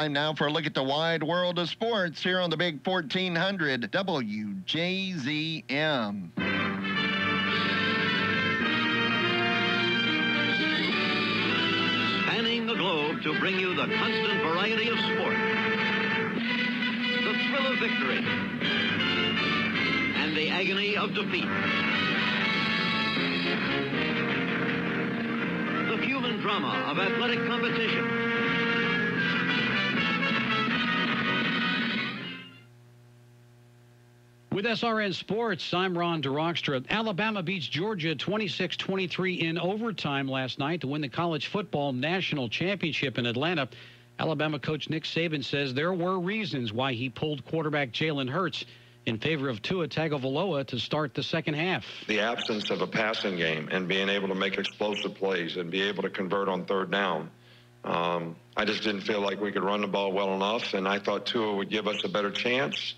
Time now for a look at the wide world of sports here on the Big 1400 WJZM. Spanning the globe to bring you the constant variety of sport, the thrill of victory, and the agony of defeat. The human drama of athletic competition. With SRN Sports, I'm Ron DeRockstra. Alabama beats Georgia 26-23 in overtime last night to win the college football national championship in Atlanta. Alabama coach Nick Saban says there were reasons why he pulled quarterback Jalen Hurts in favor of Tua Tagovailoa to start the second half. The absence of a passing game and being able to make explosive plays and be able to convert on third down. I just didn't feel like we could run the ball well enough, and I thought Tua would give us a better chance.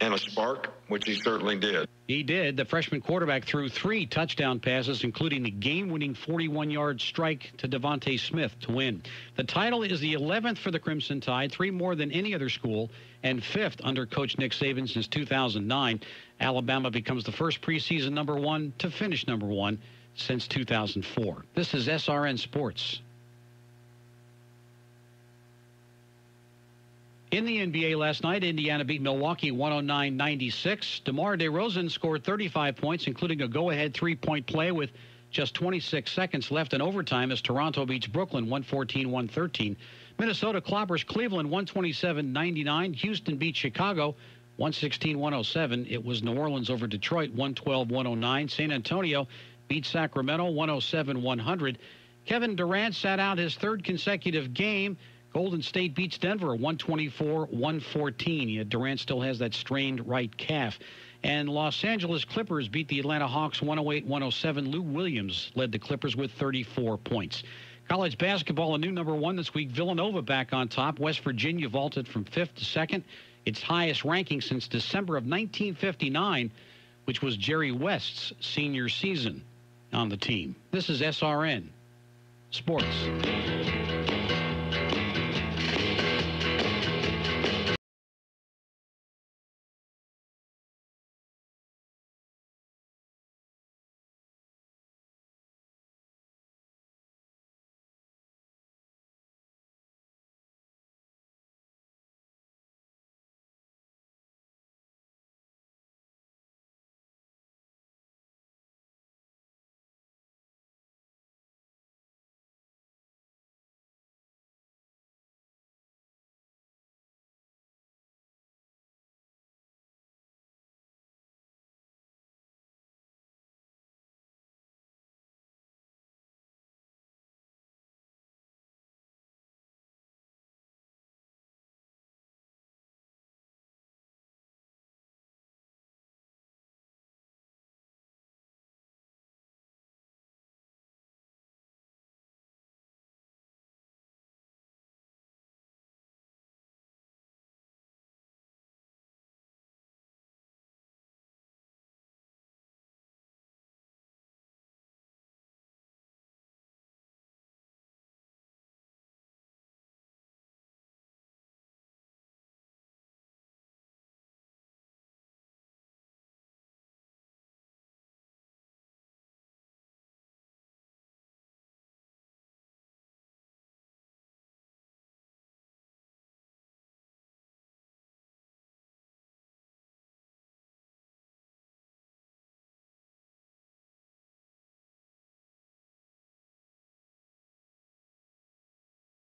And a spark, which he certainly did. He did. The freshman quarterback threw 3 touchdown passes, including the game-winning 41-yard strike to Devontae Smith to win. The title is the 11th for the Crimson Tide, 3 more than any other school, and 5th under Coach Nick Saban since 2009. Alabama becomes the first preseason number 1 to finish number 1 since 2004. This is SRN Sports. In the NBA last night, Indiana beat Milwaukee 109-96. DeMar DeRozan scored 35 points, including a go-ahead three-point play with just 26 seconds left in overtime as Toronto beats Brooklyn 114-113. Minnesota clobbers Cleveland 127-99. Houston beat Chicago 116-107. It was New Orleans over Detroit 112-109. San Antonio beat Sacramento 107-100. Kevin Durant sat out his 3rd consecutive game. Golden State beats Denver 124-114. Durant still has that strained right calf. And Los Angeles Clippers beat the Atlanta Hawks 108-107. Lou Williams led the Clippers with 34 points. College basketball, a new number 1 this week. Villanova back on top. West Virginia vaulted from 5th to 2nd. Its highest ranking since December of 1959, which was Jerry West's senior season on the team. This is SRN Sports.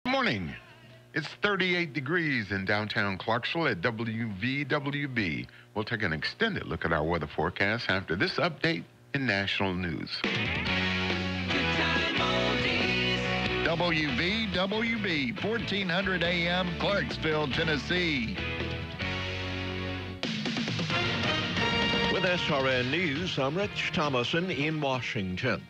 Morning. It's 38 degrees in downtown Clarksville at WVWB. We'll take an extended look at our weather forecast after this update in national news. WVWB, 1400 AM, Clarksville, Tennessee. With SRN News, I'm Rich Thomason in Washington.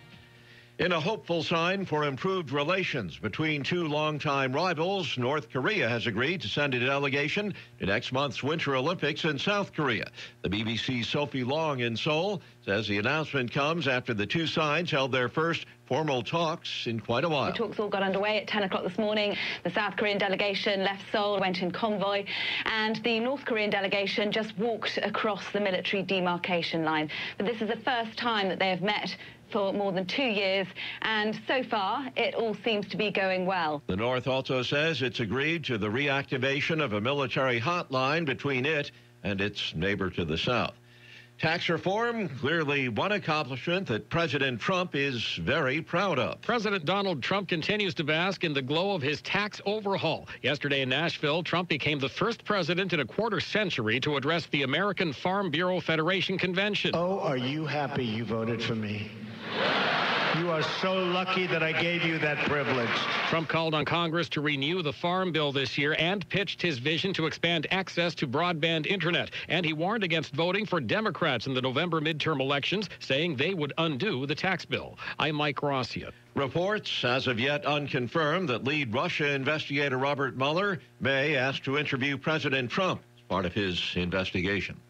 In a hopeful sign for improved relations between two longtime rivals, North Korea has agreed to send a delegation to next month's Winter Olympics in South Korea. The BBC's Sophie Long in Seoul says the announcement comes after the two sides held their first formal talks in quite a while. The talks all got underway at 10 o'clock this morning. The South Korean delegation left Seoul, went in convoy, and the North Korean delegation just walked across the military demarcation line. But this is the first time that they have met for more than 2 years, and so far it all seems to be going well. The North also says it's agreed to the reactivation of a military hotline between it and its neighbor to the south. Tax reform, clearly one accomplishment that President Trump is very proud of. President Donald Trump continues to bask in the glow of his tax overhaul. Yesterday in Nashville, Trump became the first president in a quarter century to address the American Farm Bureau Federation Convention. Oh, are you happy you voted for me? You are so lucky that I gave you that privilege. Trump called on Congress to renew the Farm Bill this year and pitched his vision to expand access to broadband internet. And he warned against voting for Democrats in the November midterm elections, saying they would undo the tax bill. I'm Mike Rossian. Reports, as of yet unconfirmed, that lead Russia investigator Robert Mueller may ask to interview President Trump as part of his investigation.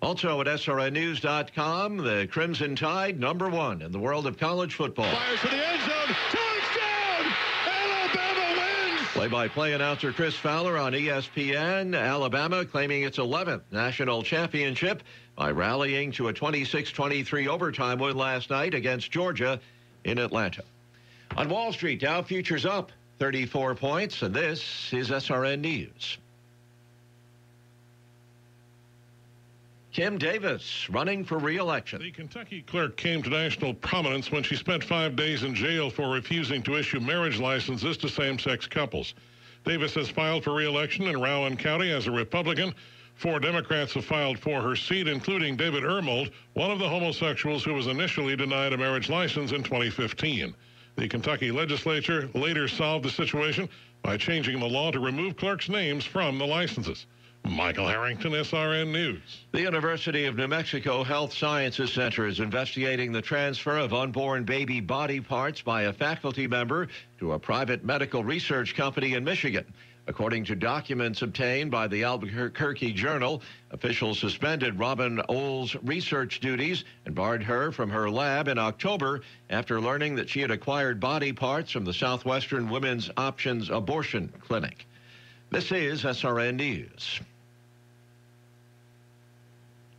Also at SRNnews.com, the Crimson Tide, #1 in the world of college football. Fires for the end zone. Touchdown! Alabama wins! Play-by-play announcer Chris Fowler on ESPN. Alabama claiming its 11th national championship by rallying to a 26-23 overtime win last night against Georgia in Atlanta. On Wall Street, Dow futures up 34 points, and this is SRN News. Kim Davis running for re-election. The Kentucky clerk came to national prominence when she spent 5 days in jail for refusing to issue marriage licenses to same-sex couples. Davis has filed for re-election in Rowan County as a Republican. 4 Democrats have filed for her seat, including David Ermold, one of the homosexuals who was initially denied a marriage license in 2015. The Kentucky legislature later solved the situation by changing the law to remove clerks' names from the licenses. Michael Harrington, SRN News. The University of New Mexico Health Sciences Center is investigating the transfer of unborn baby body parts by a faculty member to a private medical research company in Michigan. According to documents obtained by the Albuquerque Journal, officials suspended Robin Ohl's research duties and barred her from her lab in October after learning that she had acquired body parts from the Southwestern Women's Options Abortion Clinic. This is SRN News.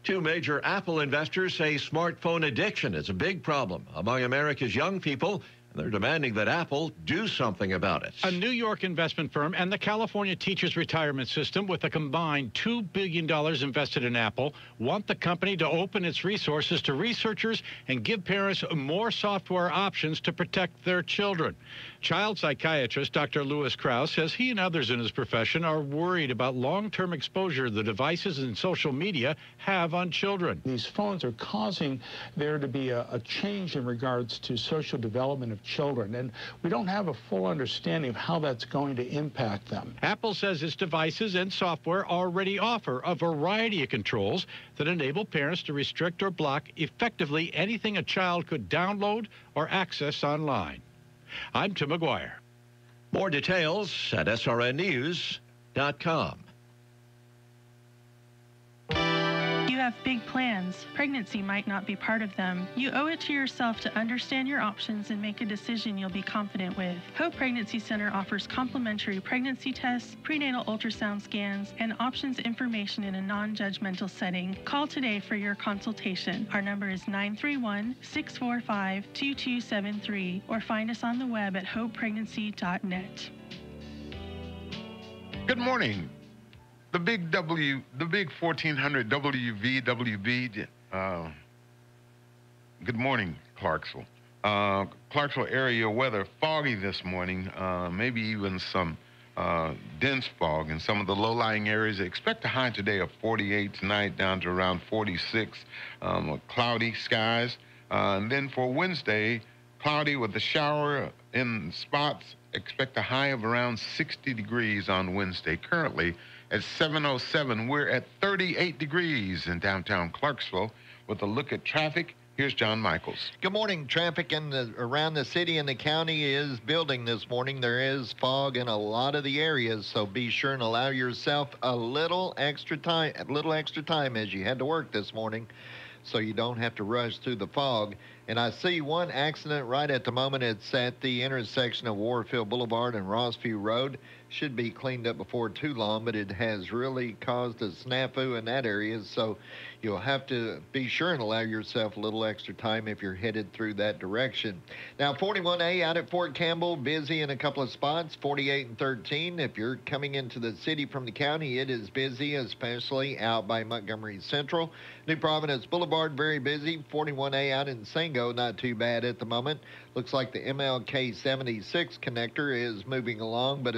2 major Apple investors say smartphone addiction is a big problem among America's young people, and they're demanding that Apple do something about it. A New York investment firm and the California Teachers Retirement System, with a combined $2 billion invested in Apple, want the company to open its resources to researchers and give parents more software options to protect their children. Child psychiatrist Dr. Lewis Krause says he and others in his profession are worried about long-term exposure the devices and social media have on children. These phones are causing there to be a change in regards to social development of children, and we don't have a full understanding of how that's going to impact them. Apple says its devices and software already offer a variety of controls that enable parents to restrict or block effectively anything a child could download or access online. I'm Tim McGuire. More details at SRNnews.com. You have big plans. Pregnancy might not be part of them. You owe it to yourself to understand your options and make a decision you'll be confident with. Hope Pregnancy Center offers complimentary pregnancy tests, prenatal ultrasound scans, and options information in a non-judgmental setting. Call today for your consultation. Our number is 931-645-2273, or find us on the web at hopepregnancy.net. Good morning. The big 1400 WVWB. Good morning, Clarksville. Clarksville area weather, foggy this morning, maybe even some dense fog in some of the low-lying areas. Expect a high today of 48 tonight, down to around 46. Cloudy skies. And then for Wednesday, cloudy with a shower in spots. Expect a high of around 60 degrees on Wednesday. Currently, at 7:07, we're at 38 degrees in downtown Clarksville. With a look at traffic, Here's John Michaels. Good morning. Traffic around the city and the county is building this morning. There is fog in a lot of the areas, so be sure and allow yourself a little extra time as you head to work this morning, so you don't have to rush through the fog. And I see one accident right at the moment. It's at the intersection of Warfield Boulevard and Rossview Road. Should be cleaned up before too long, but it has really caused a snafu in that area, so you'll have to be sure and allow yourself a little extra time if you're headed through that direction. Now, 41A out at Fort Campbell, busy in a couple of spots, 48 and 13. If you're coming into the city from the county, it is busy, especially out by Montgomery Central. New Providence Boulevard, very busy. 41A out in Sango, not too bad at the moment. Looks like the MLK 76 connector is moving along, but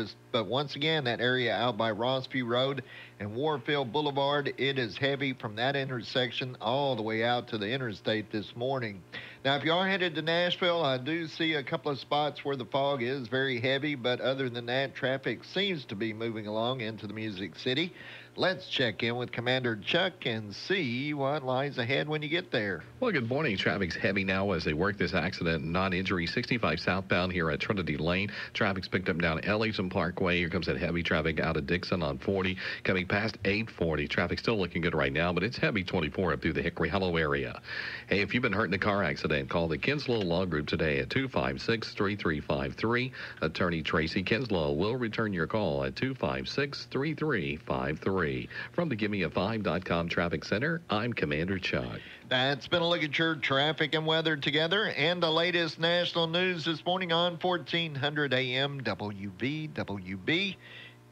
once again, that area out by Rossview Road and Warfield Boulevard, it is heavy from that intersection all the way out to the interstate this morning. Now, if you are headed to Nashville, I do see a couple of spots where the fog is very heavy, but other than that, traffic seems to be moving along into the Music City. Let's check in with Commander Chuck and see what lies ahead when you get there. Well, good morning. Traffic's heavy now as they work this accident. Non-injury 65 southbound here at Trinity Lane. Traffic's picked up down Ellingson Parkway. Here comes that heavy traffic out of Dixon on 40. Coming past 840. Traffic's still looking good right now, but it's heavy 24 up through the Hickory Hollow area. Hey, if you've been hurt in a car accident, call the Kinslow Law Group today at 256-3353. Attorney Tracy Kinslow will return your call at 256-3353. From the GiveMeA5.com Traffic Center, I'm Commander Chuck. That's been a look at your traffic and weather together and the latest national news this morning on 1400 AM WVWB.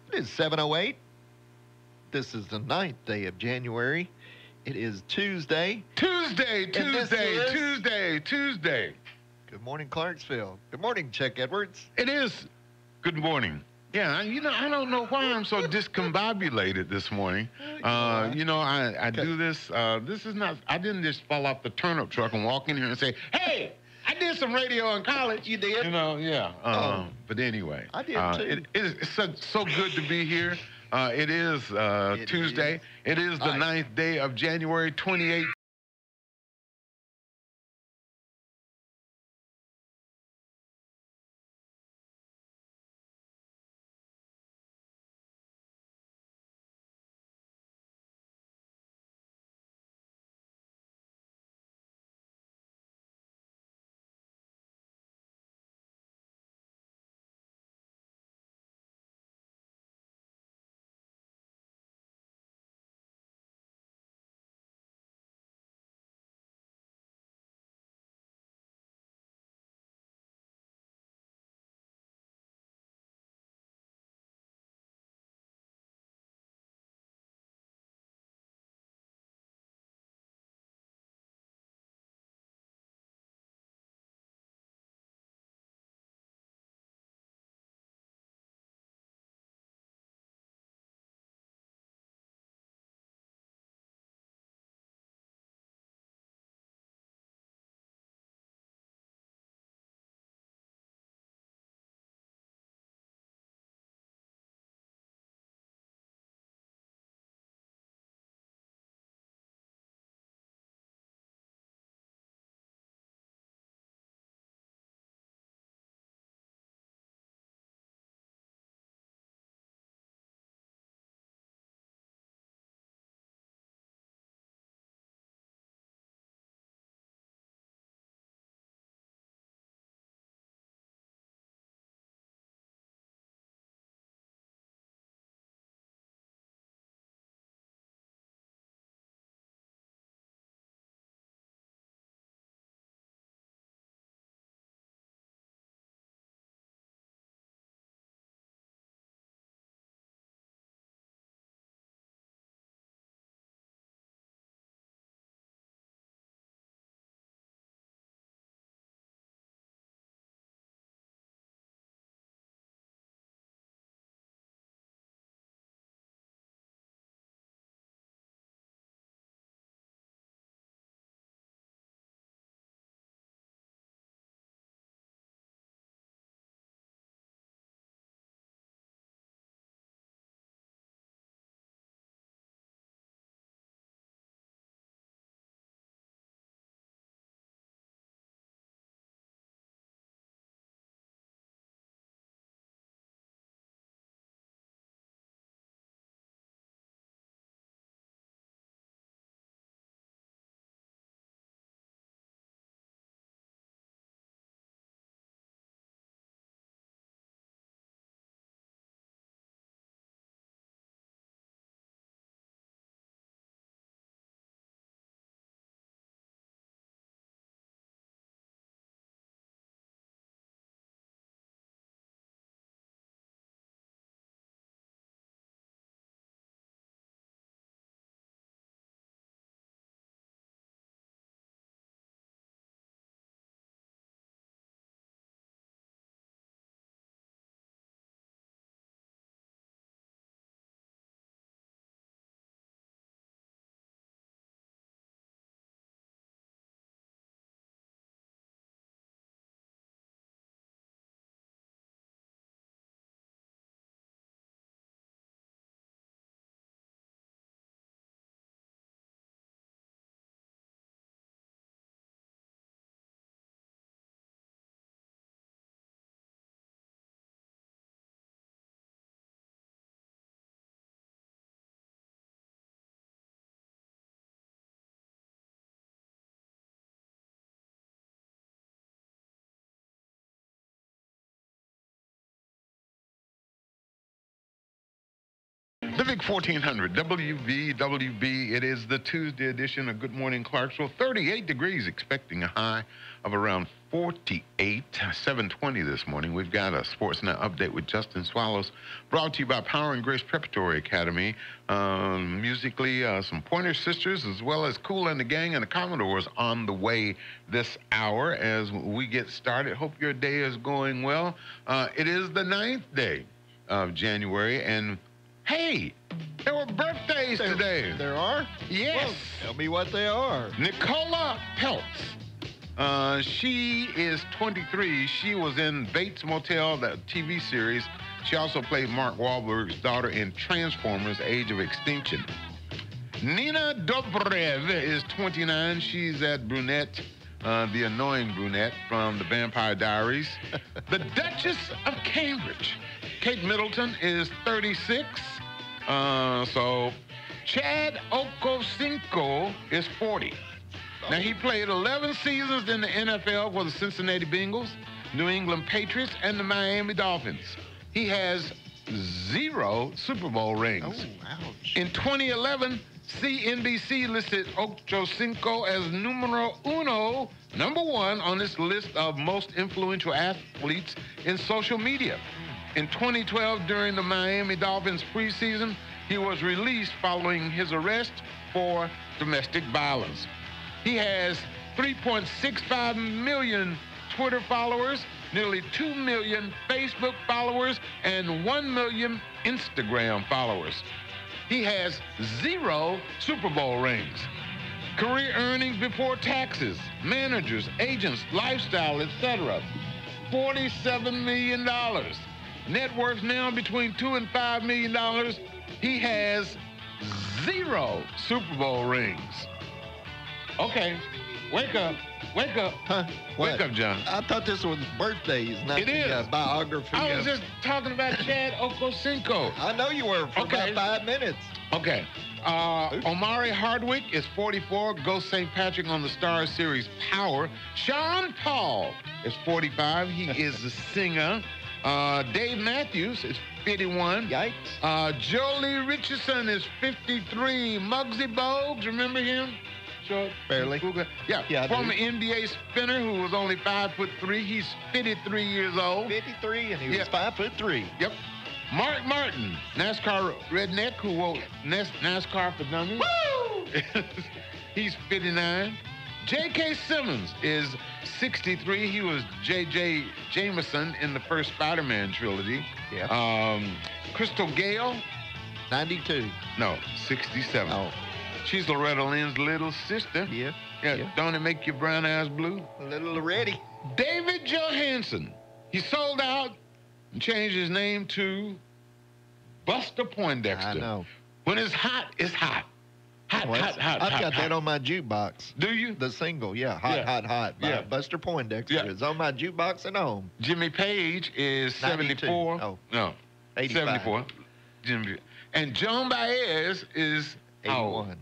It is 7:08. This is the 9th day of January. It is Tuesday. Tuesday. Good morning, Clarksville. Good morning, Chuck Edwards. It is. Good morning. Yeah, I don't know why I'm so discombobulated this morning. I do this. This is not, I didn't just fall off the turnip truck and walk in here and say, hey, I did some radio in college. You did? Yeah. But anyway. I did too. It is so good to be here. It is Tuesday. It is the 9th day of January 28th. The Vic 1400, WVWB. It is the Tuesday edition of Good Morning Clarksville. 38 degrees, expecting a high of around 48. 7:20 this morning. We've got a Sportsnet update with Justin Swallows, brought to you by Power and Grace Preparatory Academy. Musically, some Pointer Sisters, as well as Kool and the Gang and the Commodores on the way this hour as we get started. Hope your day is going well. It is the 9th day of January, and hey, there were birthdays today. There are? Yes. Well, tell me what they are. Nicola Peltz. She is 23. She was in Bates Motel, the TV series. She also played Mark Wahlberg's daughter in Transformers: Age of Extinction. Nina Dobrev is 29. She's that brunette, the annoying brunette from The Vampire Diaries. The Duchess of Cambridge, Kate Middleton, is 36. So Chad Okocinco is 40. Now, he played 11 seasons in the NFL for the Cincinnati Bengals, New England Patriots, and the Miami Dolphins. He has 0 Super Bowl rings. Oh, ouch. In 2011, CNBC listed Okocinco as numero uno, #1 on its list of most influential athletes in social media. In 2012, during the Miami Dolphins preseason, he was released following his arrest for domestic violence. He has 3.65 million Twitter followers, nearly 2 million Facebook followers, and 1 million Instagram followers. He has 0 Super Bowl rings. Career earnings before taxes, managers, agents, lifestyle, etc., $47 million. Net worth now between $2 and $5 million. He has 0 Super Bowl rings. Okay, wake up. Wake up. Huh? Wake up, John. I thought this was birthdays, not It is. biography. I was just talking about Chad Okocinco. I know you were for about 5 minutes. Okay. Omari Hardwick is 44. Ghost St. Patrick on the Star Series Power. Sean Paul is 45. He is the singer. Dave Matthews is 51. Yikes. Jolie Richardson is 53. Muggsy Bogues, remember him? Short, barely. Yeah, former NBA spinner who was only 5'3". He's 53 years old. 53, and he was 5'3". Yep. Mark Martin, NASCAR redneck who wrote NASCAR for Dummies. Woo! He's 59. J.K. Simmons is 63. He was J.J. Jameson in the first Spider-Man trilogy. Yeah. Crystal Gale. 92. No, 67. Oh. She's Loretta Lynn's little sister. Yeah. Don't it make your brown eyes blue? A little already. David Johansen. He sold out and changed his name to Buster Poindexter. I know. When it's hot, it's hot. Hot. I've got that on my jukebox. Do you? The single, yeah. Hot. By Buster Poindexter. Yeah. It's on my jukebox at home. Jimmy Page is 74. Oh. No. 85. 74. Jimmy. And Joan Baez is 81.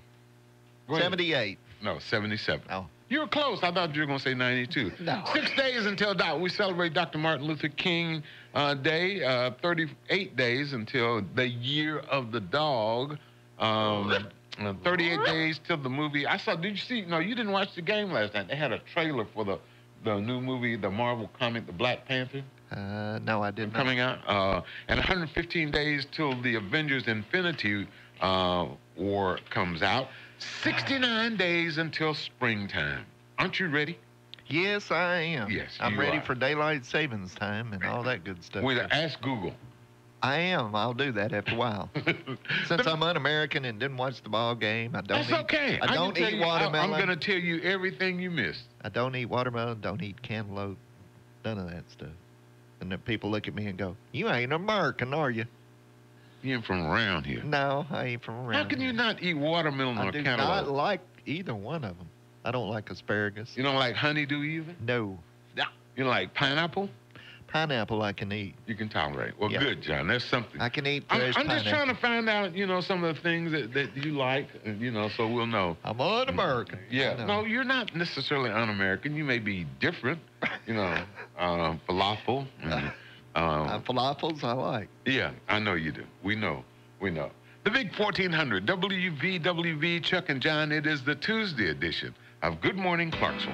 78. No, 77. Oh. You were close. I thought you were going to say 92. No. 6 days until we celebrate Dr. Martin Luther King Day. 38 days until the Year of the Dog. 38 days till the movie. Did you see? No, you didn't watch the game last night. They had a trailer for the new movie, the Marvel comic, the Black Panther. No, I didn't. Coming out. And 115 days till the Avengers Infinity War comes out. 69 days until springtime. Aren't you ready? Yes, I am. Yes, I'm ready for daylight savings time and all that good stuff. Wait, ask Google. I am. I'll do that after a while. Since I'm un-American and didn't watch the ball game, I don't. That's okay. I don't eat watermelon. I'm going to tell you everything you missed. I don't eat watermelon. Don't eat cantaloupe. None of that stuff. And then people look at me and go, "You ain't American, are you?" You ain't from around here. No, I ain't from around. How can you not eat watermelon or cantaloupe? I do not like either one of them. I don't like asparagus. You don't like honeydew either? No. You like pineapple? Pineapple I can eat. You can tolerate. Well, good, John. There's something. I can eat I'm fresh just trying to find out, some of the things that you like, so we'll know. I'm un-American. Yeah. No, you're not necessarily un-American. You may be different, falafel. And, falafels I like. Yeah, I know you do. We know. The The big 1400 WVWV, Chuck and John. It is the Tuesday edition of Good Morning Clarksville.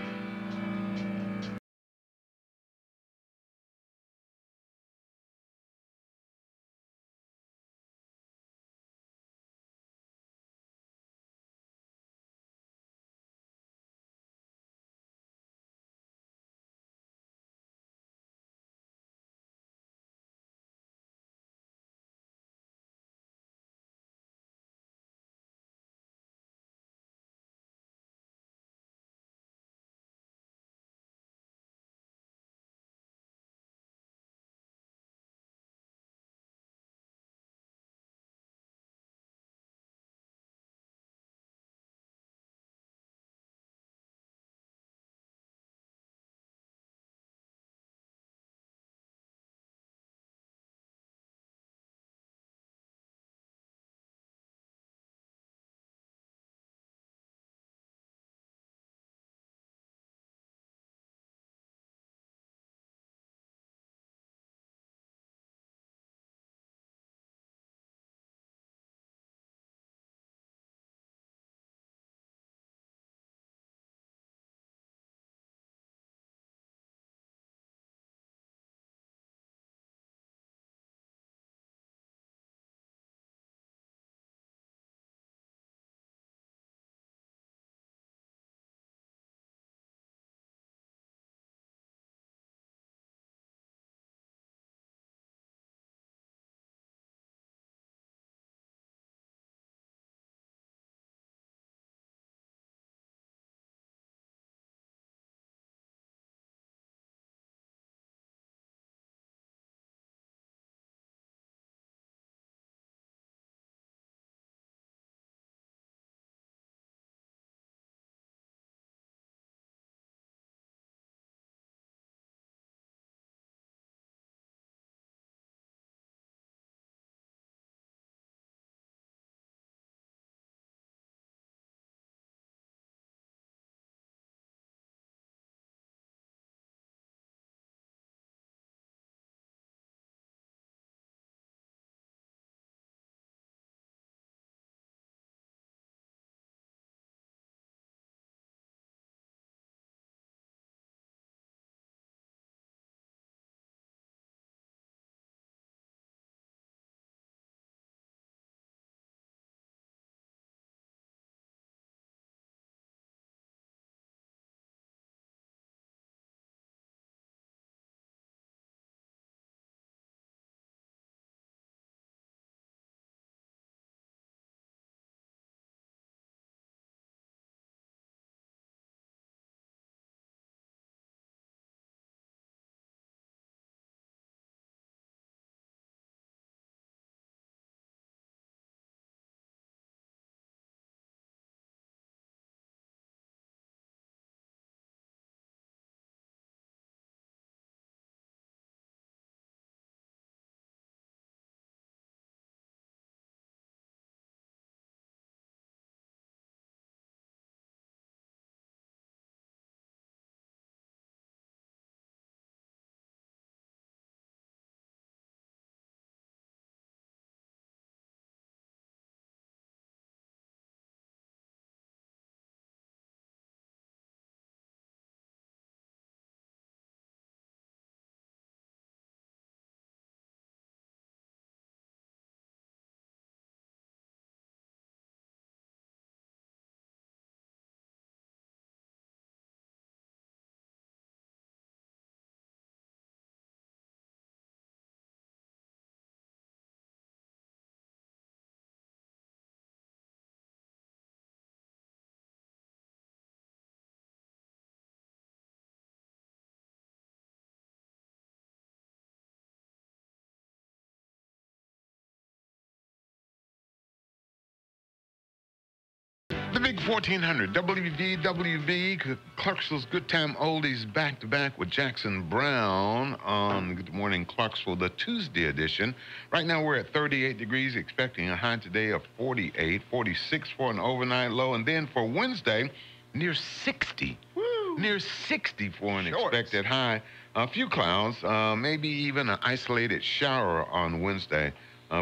The big 1400 WVWV, Clarksville's Good Time Oldies back-to-back with Jackson Brown on Good Morning Clarksville, the Tuesday edition. Right now we're at 38 degrees, expecting a high today of 48, 46 for an overnight low, and then for Wednesday, near 60. Woo. Near 60 for an expected high. A few clouds, maybe even an isolated shower on Wednesday.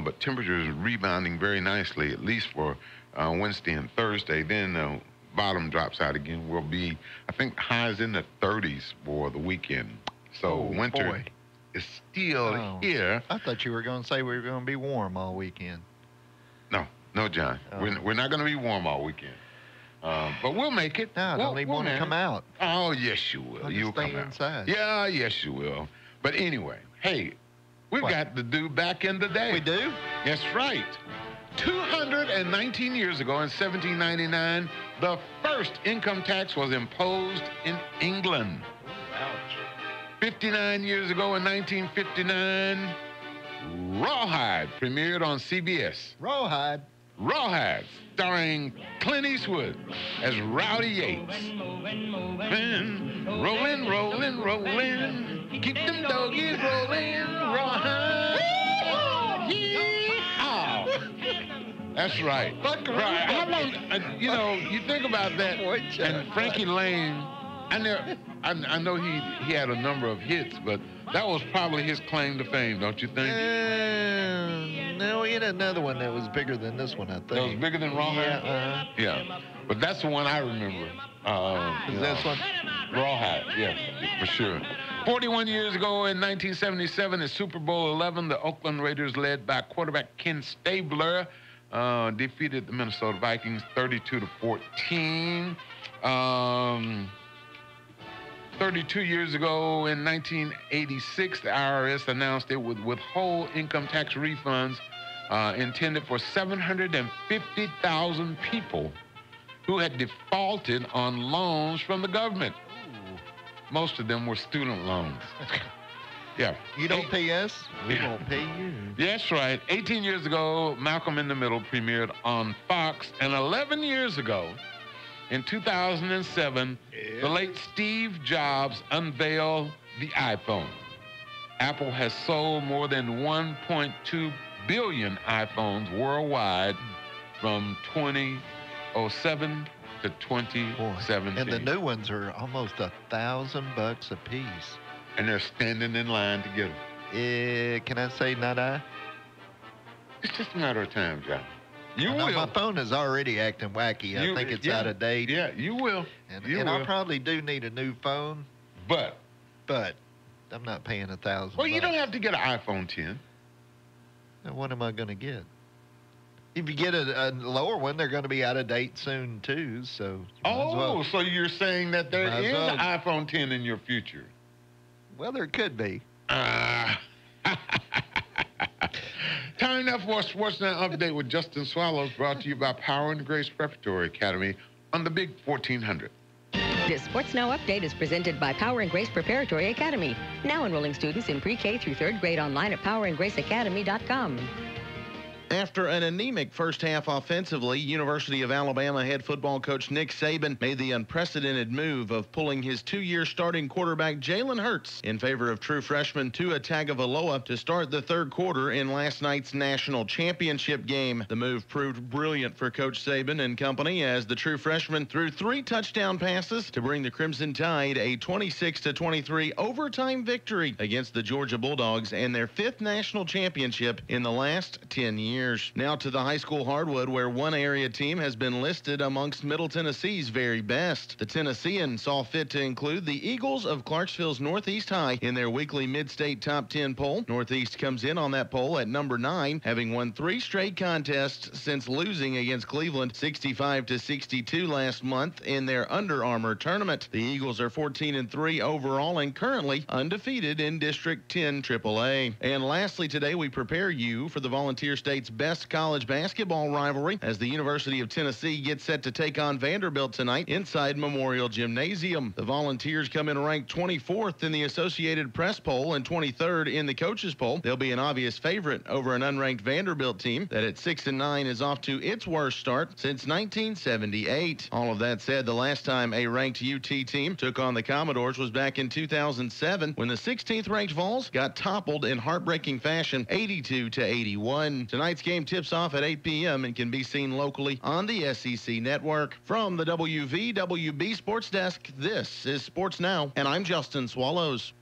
but temperatures rebounding very nicely, at least for Wednesday and Thursday. Then the bottom drops out again. Will be, I think, highs in the 30s for the weekend. So winter is still here. I thought you were going to say we were going to be warm all weekend. No, John. We're not going to be warm all weekend. But we'll make it. No, don't even want to come out. Oh, yes, you will. You'll come out. Inside. Yeah, yes, you will. But anyway, hey, we've got to do back in the day. We do? That's right. 219 years ago in 1799, the first income tax was imposed in England. Ouch. 59 years ago in 1959, Rawhide premiered on CBS. Rawhide? Rawhide, starring Clint Eastwood as Rowdy Yates. Rollin', rollin', rollin', keep them doggies rollin', Rawhide. Yeehaw! That's right. Right. How long, you think about that, and Frankie Lane, I know he had a number of hits, but that was probably his claim to fame, don't you think? No, he had another one that was bigger than this one, I think. That was bigger than Rawhide? Yeah. But that's the one I remember. Is this one? Rawhide, yes, for sure. 41 years ago in 1977, in Super Bowl 11, the Oakland Raiders, led by quarterback Ken Stabler, defeated the Minnesota Vikings 32-14. 32 years ago in 1986, the IRS announced it would withhold income tax refunds intended for 750,000 people who had defaulted on loans from the government. Ooh. Most of them were student loans. Yeah. You don't pay us, we won't pay you. That's right. 18 years ago, Malcolm in the Middle premiered on Fox, and 11 years ago, in 2007, the late Steve Jobs unveiled the iPhone. Apple has sold more than 1.2 billion iPhones worldwide from 2007 to 2017. And the new ones are almost $1,000 a piece. And they're standing in line to get them. Can I say not I? It's just a matter of time, John. You will. My phone is already acting wacky. I think it's out of date. Yeah, you will. And I probably do need a new phone. But I'm not paying $1,000. Well, you don't have to get an iPhone 10. Now, what am I going to get? If you get a lower one, they're going to be out of date soon, too. So. So you're saying that there is an iPhone 10 in your future? Well, there could be. Time now for a Sportsnet update with Justin Swallows, brought to you by Power and Grace Preparatory Academy on the Big 1400. This Sports Now update is presented by Power and Grace Preparatory Academy. Now enrolling students in pre-K through 3rd grade online at powerandgraceacademy.com. After an anemic first half offensively, University of Alabama head football coach Nick Saban made the unprecedented move of pulling his 2-year starting quarterback Jalen Hurts in favor of true freshman Tua Tagovailoa to start the 3rd quarter in last night's national championship game. The move proved brilliant for Coach Saban and company as the true freshman threw 3 touchdown passes to bring the Crimson Tide a 26-23 overtime victory against the Georgia Bulldogs and their 5th national championship in the last 10 years. Now to the high school hardwood, where one area team has been listed amongst Middle Tennessee's very best. The Tennessean saw fit to include the Eagles of Clarksville's Northeast High in their weekly mid-state top 10 poll. Northeast comes in on that poll at number 9, having won 3 straight contests since losing against Cleveland 65-62 last month in their Under Armour tournament. The Eagles are 14-3 overall and currently undefeated in District 10 AAA. And lastly today, we prepare you for the Volunteer State's best college basketball rivalry as the University of Tennessee gets set to take on Vanderbilt tonight inside Memorial Gymnasium. The Volunteers come in ranked 24th in the Associated Press poll and 23rd in the coaches poll. They'll be an obvious favorite over an unranked Vanderbilt team that at 6-9 is off to its worst start since 1978. All of that said, the last time a ranked UT team took on the Commodores was back in 2007 when the 16th ranked Vols got toppled in heartbreaking fashion 82-81. Tonight's game tips off at 8 p.m. and can be seen locally on the SEC Network. From the WVWB Sports Desk, this is Sports Now, and I'm Justin Swallows.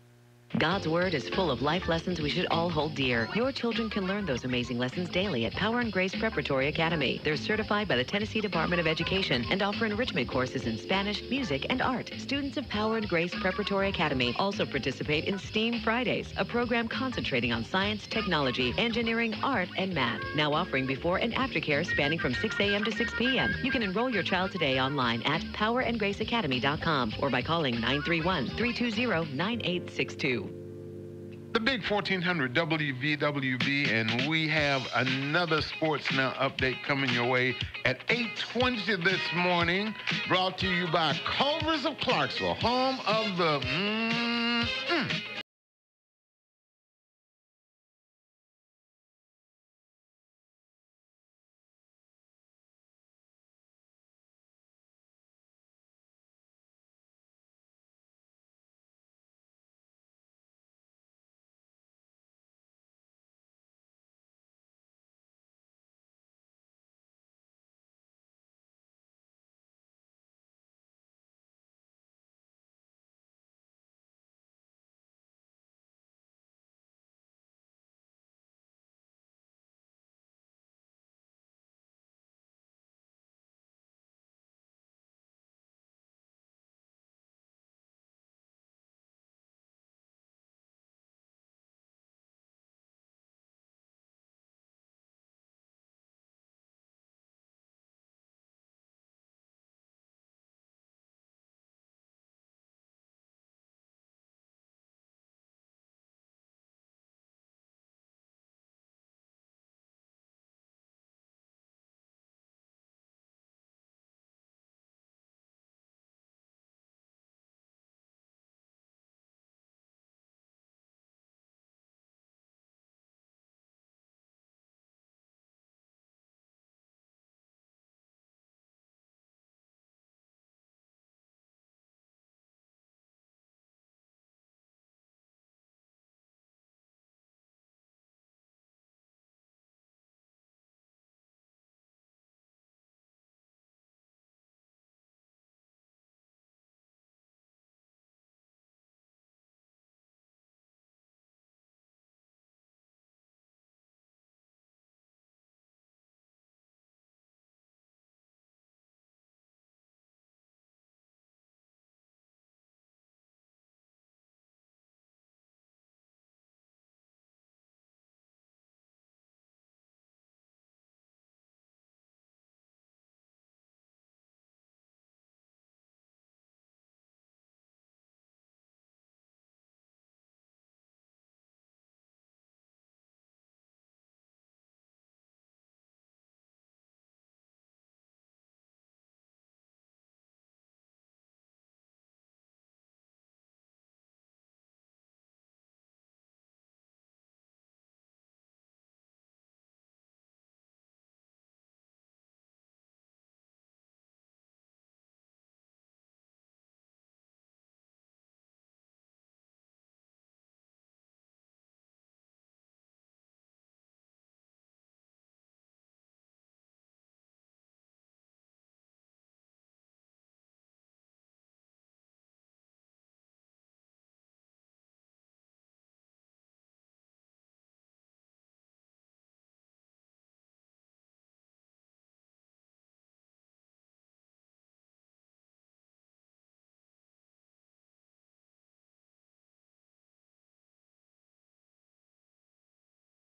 God's Word is full of life lessons we should all hold dear. Your children can learn those amazing lessons daily at Power and Grace Preparatory Academy. They're certified by the Tennessee Department of Education and offer enrichment courses in Spanish, music, and art. Students of Power and Grace Preparatory Academy also participate in STEAM Fridays, a program concentrating on science, technology, engineering, art, and math. Now offering before and after care spanning from 6 a.m. to 6 p.m. You can enroll your child today online at powerandgraceacademy.com or by calling 931-320-9862. The big 1400 WVWB, and we have another Sports Now update coming your way at 8:20 this morning, brought to you by Culver's of Clarksville, home of the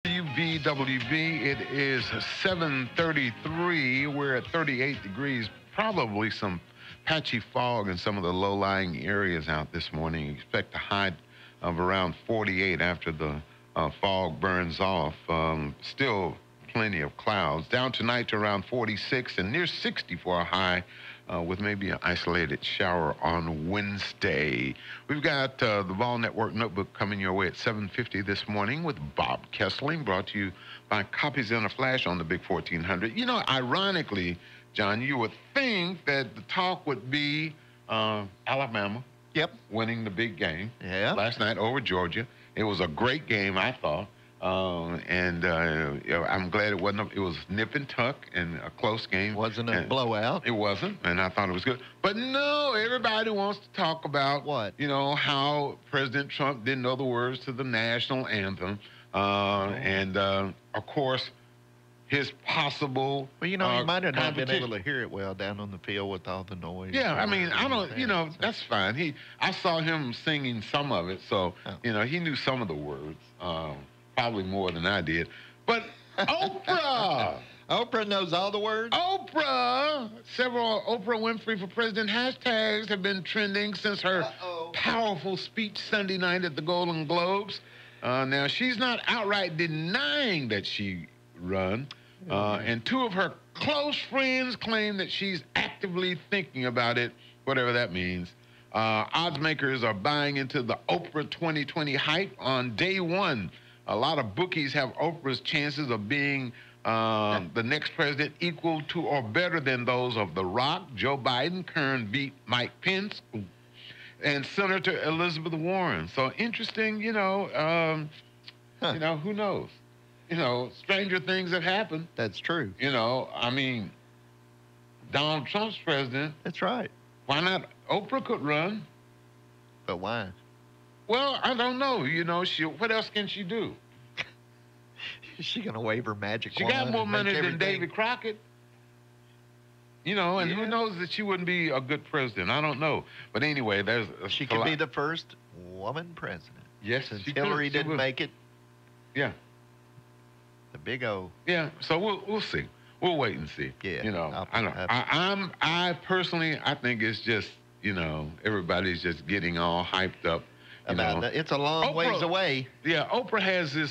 WVWB. It is 7:33. We're at 38 degrees. Probably some patchy fog in some of the low-lying areas out this morning. Expect a high of around 48 after the fog burns off. Still plenty of clouds. Down tonight to around 46 and near 60 for a high. With maybe an isolated shower on Wednesday. We've got the Vol Network Notebook coming your way at 7:50 this morning with Bob Kessling, brought to you by Copies in a Flash on the Big 1400. You know, ironically, John, you would think that the talk would be Alabama winning the big game last night over Georgia. It was a great game, I thought. I'm glad it wasn't. It was nip and tuck and a close game. Wasn't a blowout. It wasn't, and I thought it was good. But no, everybody wants to talk about what? How President Trump didn't know the words to the national anthem, of course, his possible. Well, he might have not been able to hear it well down on the field with all the noise. Yeah, I mean, I don't. That's fine. I saw him singing some of it, so he knew some of the words. Probably more than I did. But Oprah! Oprah knows all the words? Oprah! Several Oprah Winfrey for President hashtags have been trending since her powerful speech Sunday night at the Golden Globes. Now, she's not outright denying that she run. And two of her close friends claim that she's actively thinking about it, whatever that means. Odds makers are buying into the Oprah 2020 hype on day one. A lot of bookies have Oprah's chances of being the next president equal to or better than those of The Rock, Joe Biden, current beat Mike Pence, and Senator Elizabeth Warren. So interesting, who knows? Stranger things have happened. That's true. I mean, Donald Trump's president. That's right. Why not? Oprah could run. But why? Well, I don't know. What else can she do? Is she going to wave her magic wand? She got more money than David Crockett. And who knows that she wouldn't be a good president? I don't know. But anyway, she could be the first woman president. Yes, since Hillary didn't make it. Yeah. The big O. Yeah. So we'll see. We'll wait and see. Yeah. I know. I personally think it's just everybody's just getting all hyped up. It's a long ways away. Yeah, Oprah has this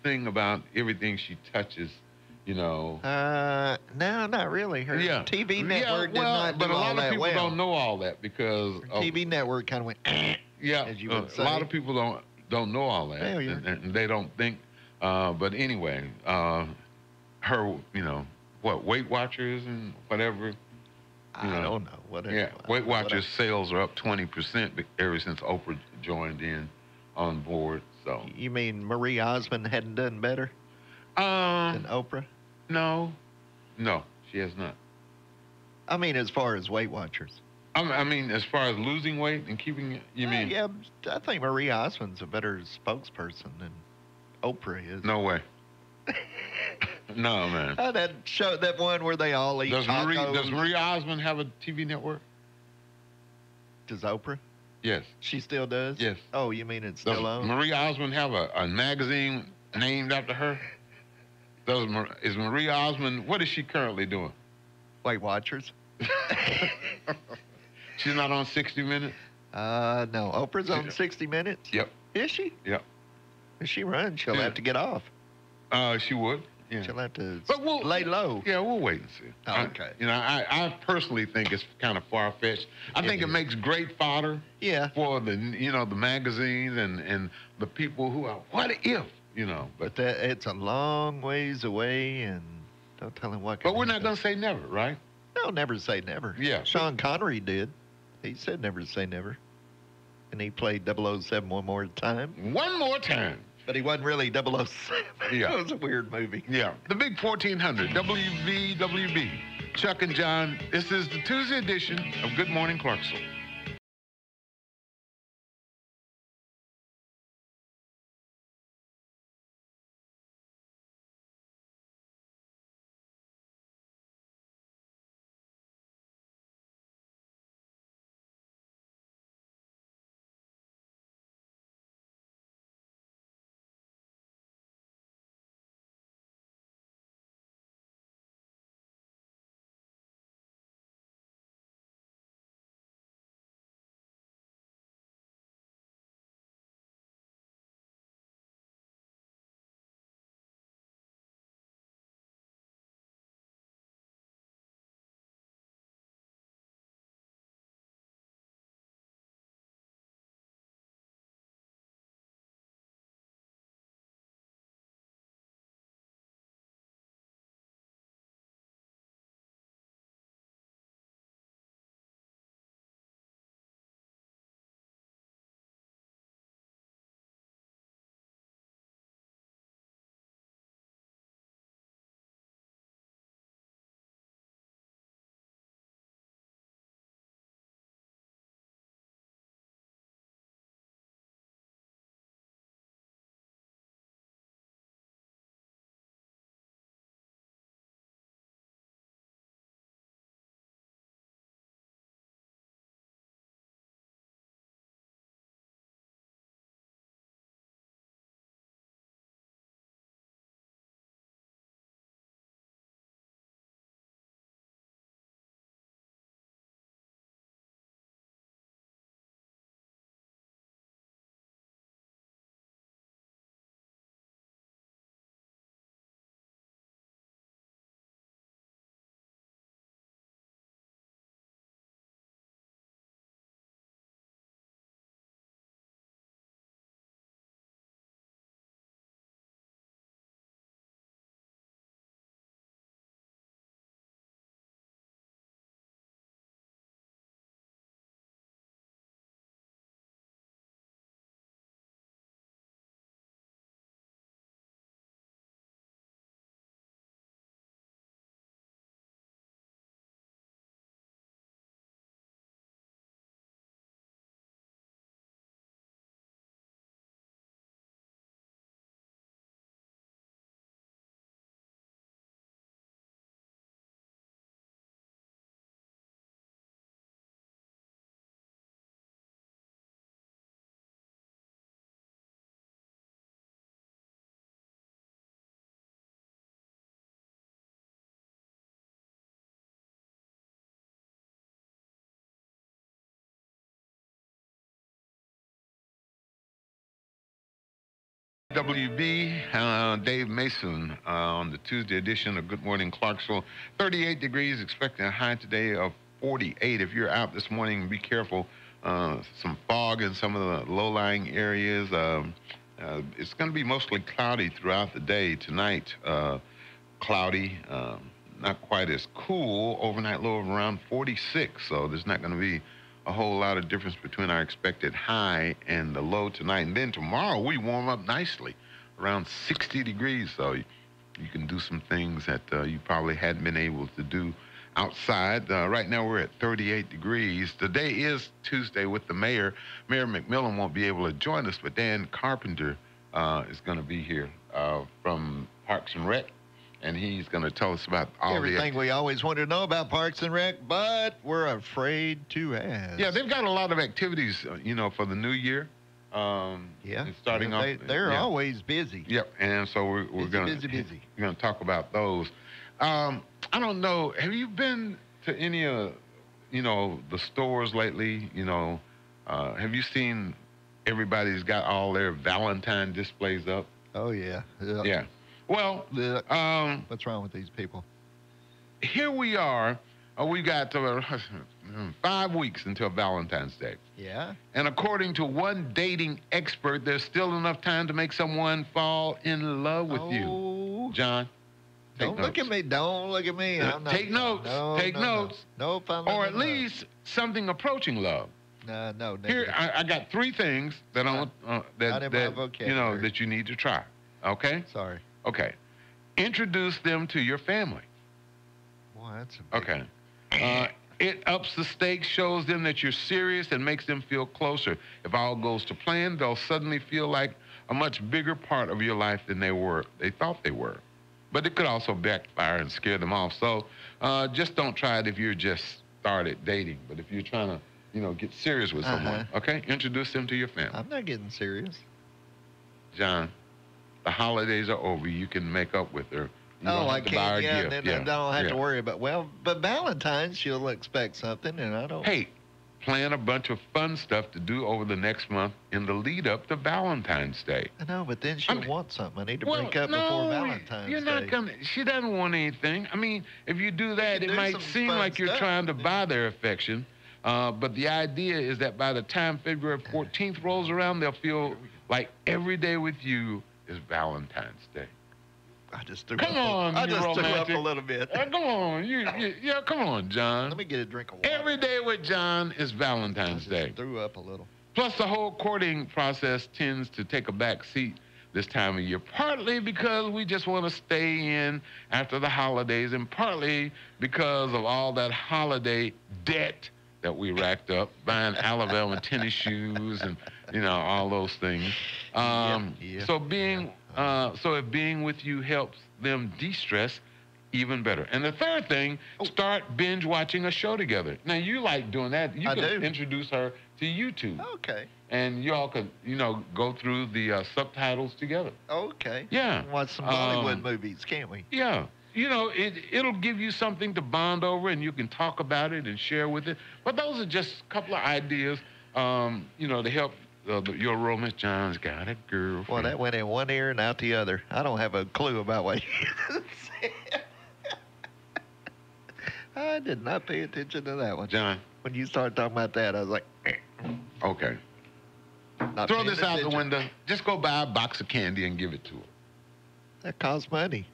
thing about everything she touches. No, not really. Her TV network did not do but a lot of people well. don't know all that because her TV network kind of went. Yeah, as you would say. A lot of people don't know all that, and they don't think. But anyway, her Weight Watchers and whatever. I don't know. Whatever. Yeah, Weight Watchers sales are up 20% ever since Oprah joined in on board. So you mean Marie Osmond hadn't done better than Oprah? No, she has not. I mean, as far as Weight Watchers. I mean, as far as losing weight and keeping it, you mean? Yeah, I think Marie Osmond's a better spokesperson than Oprah is. No way. No, man. That one where they all eat tacos. Does Marie Osmond have a TV network? Does Oprah? Yes. She still does? Yes. Oh, you mean it's still on? Marie Osmond have a magazine named after her? Is Marie Osmond, what is she currently doing? Weight Watchers. She's not on 60 Minutes? No. Oprah's on 60 Minutes? Yep. Is she? Yep. If she runs, she'll have to get off. She would. Yeah. She'll have to we'll lay low. Yeah, we'll wait and see. Oh, okay. I personally think it's kind of far-fetched. I think it makes great fodder for the the magazines and the people who are, what if, But it's a long ways away, and don't tell him what. But we're not going to say never, right? No, never say never. Yeah. Sean Connery did. He said never say never. And he played 007 one more time. One more time. But he wasn't really 007. Yeah. It was a weird movie. Yeah. The Big 1400, WVWB. Chuck and John, this is the Tuesday edition of Good Morning Clarksville. WB, Dave Mason on the Tuesday edition of Good Morning Clarksville. 38 degrees, expecting a high today of 48. If you're out this morning, be careful. Some fog in some of the low-lying areas. It's going to be mostly cloudy throughout the day. Tonight, cloudy, not quite as cool. Overnight low of around 46, so there's not going to be a whole lot of difference between our expected high and the low tonight. And then tomorrow, we warm up nicely, around 60 degrees, so you can do some things that you probably hadn't been able to do outside. Right now, we're at 38 degrees. Today is Tuesday with the mayor. Mayor McMillan won't be able to join us, but Dan Carpenter is going to be here from Parks and Rec. And he's going to tell us about all everything we always wanted to know about Parks and Rec, but we're afraid to ask. Yeah, they've got a lot of activities, for the new year. Yeah, starting off. They're always busy. Yep, and so we're going to busy. We're going to talk about those. I don't know. Have you been to any of, the stores lately? Have you seen everybody's got all their Valentine displays up? Oh yeah. Yeah. Well, what's wrong with these people? Here we are. We got 5 weeks until Valentine's Day. Yeah. And according to one dating expert, there's still enough time to make someone fall in love with you. John, don't look at me. Don't look at me. Take notes. Take notes. No. Or at least something approaching love. No. Here, I got 3 things that that you need to try. Okay. Sorry. Okay. Introduce them to your family. Boy, that's a big okay. It ups the stakes, shows them that you're serious, and makes them feel closer. If all goes to plan, they'll suddenly feel like a much bigger part of your life than they thought they were. But it could also backfire and scare them off. So just don't try it if you're just started dating. But if you're trying to, get serious with someone, okay? Introduce them to your family. I'm not getting serious. John, the holidays are over. You can make up with her. I can't. Then I don't have to worry about. Well, but Valentine's, she'll expect something, and I don't. Hey, plan a bunch of fun stuff to do over the next month in the lead up to Valentine's Day. I know, but then she'll want something. I need to break up before Valentine's You're not Day. gonna. She doesn't want anything. I mean, if you do that, it might seem like you're trying to buy their affection. But the idea is that by the time February 14th rolls around, they'll feel like every day with you is Valentine's Day. I just threw come on, I just threw up a little bit. Come on, come on, John. Let me get a drink of water. Every day with John is Valentine's Day. Threw up a little. Plus, the whole courting process tends to take a back seat this time of year, partly because we just want to stay in after the holidays, and partly because of all that holiday debt that we racked up, buying Alabama tennis shoes and, all those things. So if being with you helps them de-stress, even better. And the third thing, start binge watching a show together. Now, you like doing that. You could introduce her to YouTube. Okay. And you all could, go through the subtitles together. Okay. Yeah. Watch some Bollywood movies, can't we? Yeah. It'll give you something to bond over, and you can talk about it and share with it. But those are just a couple of ideas, to help your romance. John's got a girlfriend. Well, that went in one ear and out the other. I don't have a clue about what you said. I did not pay attention to that one. John. When you started talking about that, I was like, okay. Throw this out the window. Just go buy a box of candy and give it to her. That costs money.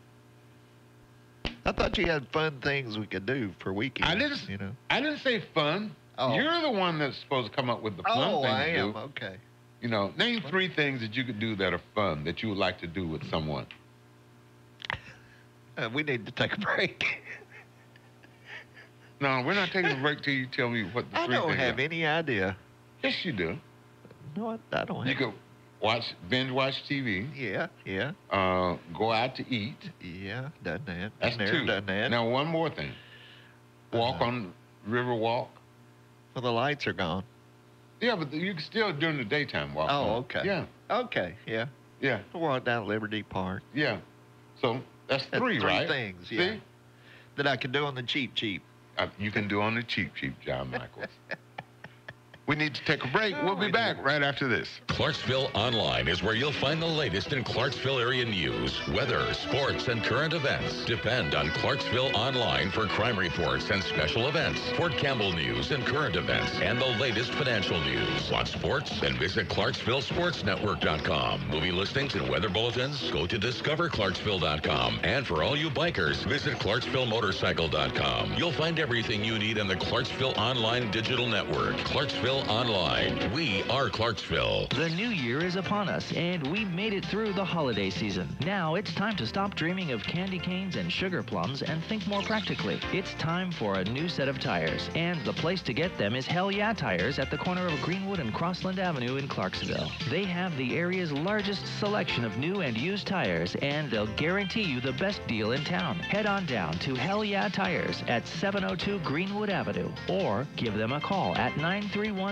I thought you had fun things we could do for weekends. I didn't say fun. Oh. You're the one that's supposed to come up with the fun things I to am. do. Okay. Name 3 things that you could do that are fun that you would like to do with someone. We need to take a break. No, we're not taking a break till you tell me what the 3 things are. I don't have any idea. Yes, you do. No, I don't have. You could binge watch TV. Yeah. Go out to eat. Yeah, done that. That's 2. Done that. Now, one more thing. Walk on River Walk. Well, the lights are gone. Yeah, but you can still during the daytime walk. Oh, okay. Yeah. Okay, yeah. Yeah. Walk down Liberty Park. Yeah. So that's 3, right? 3 things, yeah. See? That I can do on the cheap. You can do on the cheap, John Michaels. We need to take a break. We'll be back right after this. Clarksville Online is where you'll find the latest in Clarksville area news, weather, sports, and current events. Depend on Clarksville Online for crime reports and special events, Fort Campbell news and current events, and the latest financial news. Want sports? Then visit ClarksvilleSportsNetwork.com. Movie listings and weather bulletins? Go to DiscoverClarksville.com. And for all you bikers, visit ClarksvilleMotorcycle.com. You'll find everything you need on the Clarksville Online digital network. Clarksville Online. We are Clarksville. The new year is upon us, and we've made it through the holiday season. Now it's time to stop dreaming of candy canes and sugar plums and think more practically. It's time for a new set of tires, and the place to get them is Hell Yeah Tires at the corner of Greenwood and Crossland Avenue in Clarksville. They have the area's largest selection of new and used tires, and they'll guarantee you the best deal in town. Head on down to Hell Yeah Tires at 702 Greenwood Avenue, or give them a call at 931-552-1403.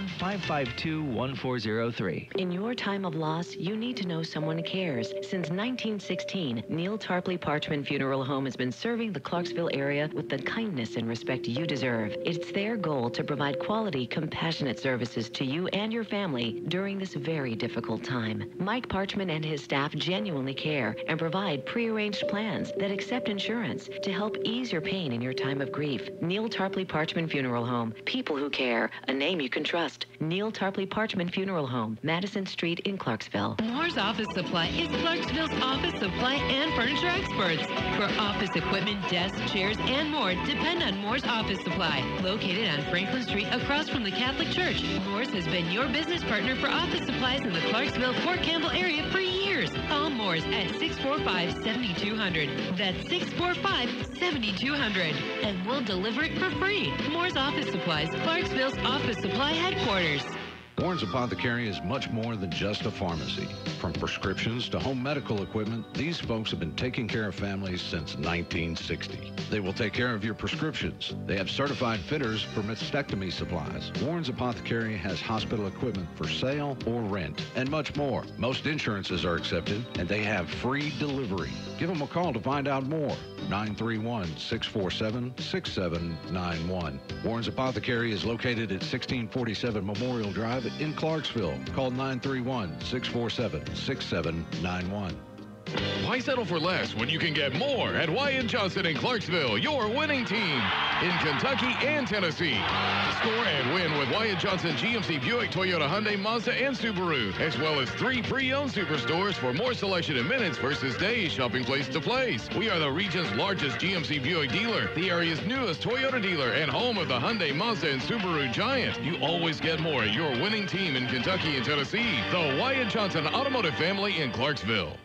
In your time of loss, you need to know someone cares. Since 1916, Neil Tarpley Parchman Funeral Home has been serving the Clarksville area with the kindness and respect you deserve. It's their goal to provide quality, compassionate services to you and your family during this very difficult time. Mike Parchman and his staff genuinely care and provide prearranged plans that accept insurance to help ease your pain in your time of grief. Neil Tarpley Parchman Funeral Home. People who care. A name you can trust. Neil Tarpley Parchman Funeral Home, Madison Street in Clarksville. Moore's Office Supply is Clarksville's office supply and furniture experts. For office equipment, desks, chairs, and more, depend on Moore's Office Supply. Located on Franklin Street across from the Catholic Church, Moore's has been your business partner for office supplies in the Clarksville-Fort Campbell area for years. Call Moore's at 645-7200. That's 645-7200. And we'll deliver it for free. Moore's Office Supplies, Clarksville's office supply headquarters. Warren's Apothecary is much more than just a pharmacy. From prescriptions to home medical equipment, these folks have been taking care of families since 1960. They will take care of your prescriptions. They have certified fitters for mastectomy supplies. Warren's Apothecary has hospital equipment for sale or rent, and much more. Most insurances are accepted, and they have free delivery. Give them a call to find out more. 931-647-6791. Warren's Apothecary is located at 1647 Memorial Drive in Clarksville. Call 931-647-6791. Why settle for less when you can get more at Wyatt Johnson in Clarksville, your winning team in Kentucky and Tennessee? Score and win with Wyatt Johnson GMC Buick, Toyota, Hyundai, Mazda, and Subaru, as well as 3 pre-owned superstores for more selection in minutes versus days, shopping place to place. We are the region's largest GMC Buick dealer, the area's newest Toyota dealer, and home of the Hyundai, Mazda, and Subaru giant. You always get more at your winning team in Kentucky and Tennessee, the Wyatt Johnson Automotive Family in Clarksville.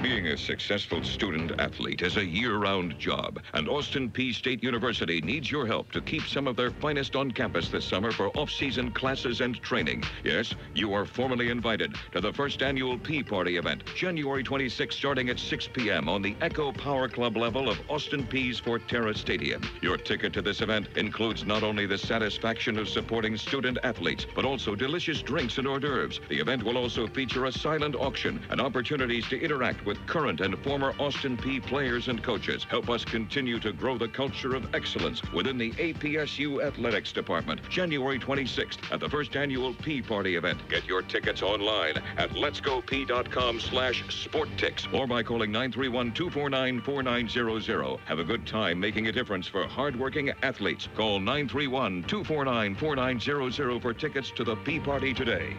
Being a successful student-athlete is a year-round job, and Austin Peay State University needs your help to keep some of their finest on campus this summer for off-season classes and training. Yes, you are formally invited to the first annual Peay Party event, January 26th, starting at 6 p.m. on the Echo Power Club level of Austin Peay's Forterra Stadium. Your ticket to this event includes not only the satisfaction of supporting student-athletes, but also delicious drinks and hors d'oeuvres. The event will also feature a silent auction and opportunities to interact with current and former Austin Peay players and coaches. Help us continue to grow the culture of excellence within the APSU Athletics Department. January 26th at the first annual Peay Party event. Get your tickets online at letsgopeay.com/sporttix or by calling 931-249-4900. Have a good time making a difference for hardworking athletes. Call 931-249-4900 for tickets to the Peay Party today.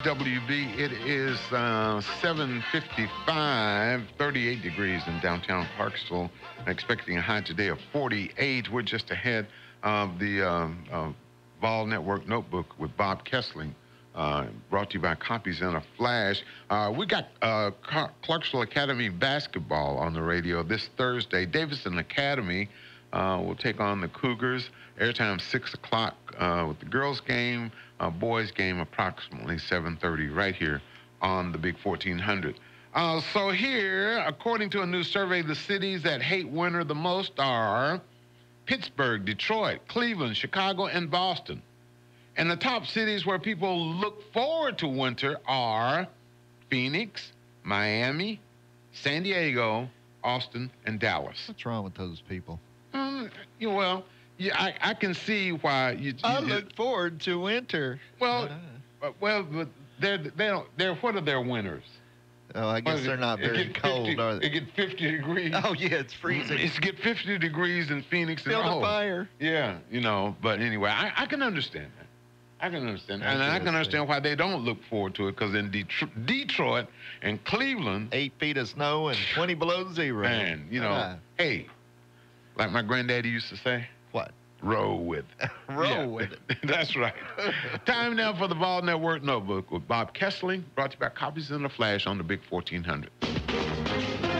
WB. It is 7:55, 38 degrees in downtown Clarksville. Expecting a high today of 48. We're just ahead of the Vol Network Notebook with Bob Kessling. Brought to you by Copies in a Flash. We got Clarksville Academy basketball on the radio this Thursday. Davidson Academy will take on the Cougars. Airtime 6 o'clock with the girls' game. Boys' game approximately 7:30 right here on the Big 1400. So here, according to a new survey, the cities that hate winter the most are Pittsburgh, Detroit, Cleveland, Chicago, and Boston. And the top cities where people look forward to winter are Phoenix, Miami, San Diego, Austin, and Dallas. What's wrong with those people? I can see why I look forward to winter. Well, but they're what are their winters? Oh, I guess they're not very cold, are they? It get 50 degrees. Oh, yeah, it's freezing. It's get 50 degrees in Phoenix. Build a fire. Yeah, but anyway, I can understand that. I can understand that. And I can understand why they don't look forward to it, because in Detroit and Cleveland... 8 feet of snow and 20 below zero. Man, hey, like my granddaddy used to say... What? Roll with it. Roll with it. That's right. Time now for the Vol Network Notebook with Bob Kessling, brought to you by Copies in the Flash on the Big 1400.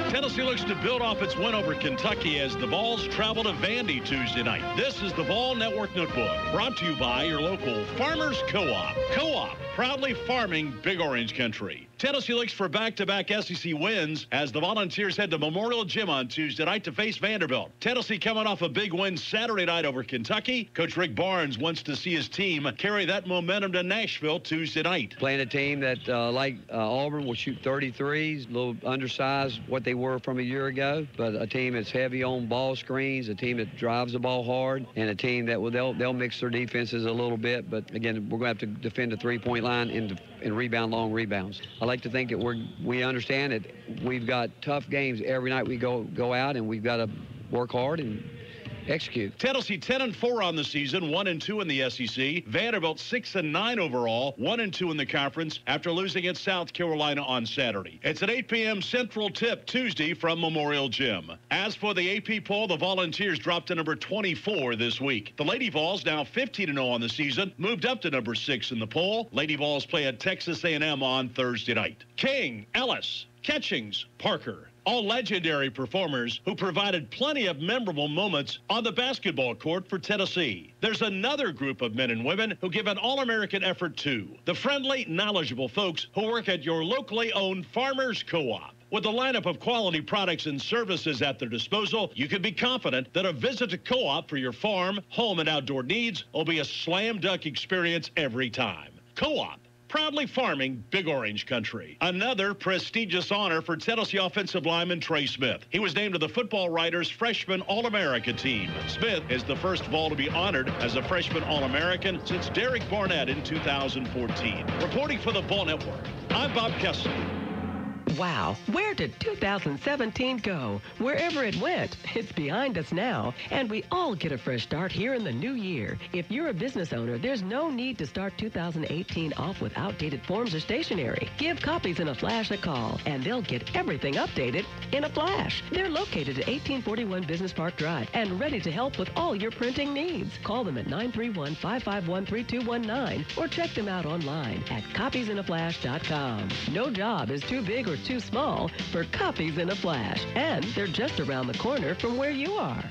Tennessee looks to build off its win over Kentucky as the Vols travel to Vandy Tuesday night. This is the Vol Network Notebook, brought to you by your local Farmers Co-op. Co-op, proudly farming Big Orange Country. Tennessee looks for back-to-back SEC wins as the Volunteers head to Memorial Gym on Tuesday night to face Vanderbilt. Tennessee coming off a big win Saturday night over Kentucky. Coach Rick Barnes wants to see his team carry that momentum to Nashville Tuesday night. Playing a team that, like Auburn, will shoot 33s, a little undersized what they were from a year ago, but a team that's heavy on ball screens, a team that drives the ball hard, and a team that they'll mix their defenses a little bit. But again, we're going to have to defend the three-point line and rebound long rebounds. I like to think that we understand that we've got tough games every night we go out, and we've got to work hard and execute. Tennessee 10-4 on the season, 1-2 in the SEC. Vanderbilt 6-9 overall, 1-2 in the conference after losing at South Carolina on Saturday. It's an 8 p.m. Central tip Tuesday from Memorial Gym. As for the AP poll, the Volunteers dropped to number 24 this week. The Lady Vols, now 15-0 on the season, moved up to number 6 in the poll. Lady Vols play at Texas A&M on Thursday night. King, Ellis, Catchings, Parker, all legendary performers who provided plenty of memorable moments on the basketball court for Tennessee. There's another group of men and women who give an all-American effort too. The friendly, knowledgeable folks who work at your locally owned Farmers Co-op. With a lineup of quality products and services at their disposal, you can be confident that a visit to Co-op for your farm, home, and outdoor needs will be a slam-dunk experience every time. Co-op, proudly farming Big Orange Country. Another prestigious honor for Tennessee offensive lineman Trey Smith. He was named to the Football Writers Freshman All-America team. Smith is the first Vol to be honored as a freshman All-American since Derek Barnett in 2014. Reporting for the Vol Network, I'm Bob Kessler. Wow, where did 2017 go? Wherever it went, it's behind us now, and we all get a fresh start here in the new year. If you're a business owner, there's no need to start 2018 off with outdated forms or stationery. Give Copies in a Flash a call, and they'll get everything updated in a flash. They're located at 1841 Business Park Drive and ready to help with all your printing needs. Call them at 931-551-3219 or check them out online at copiesinaflash.com. No job is too big or too small for Copies in a Flash, and they're just around the corner from where you are.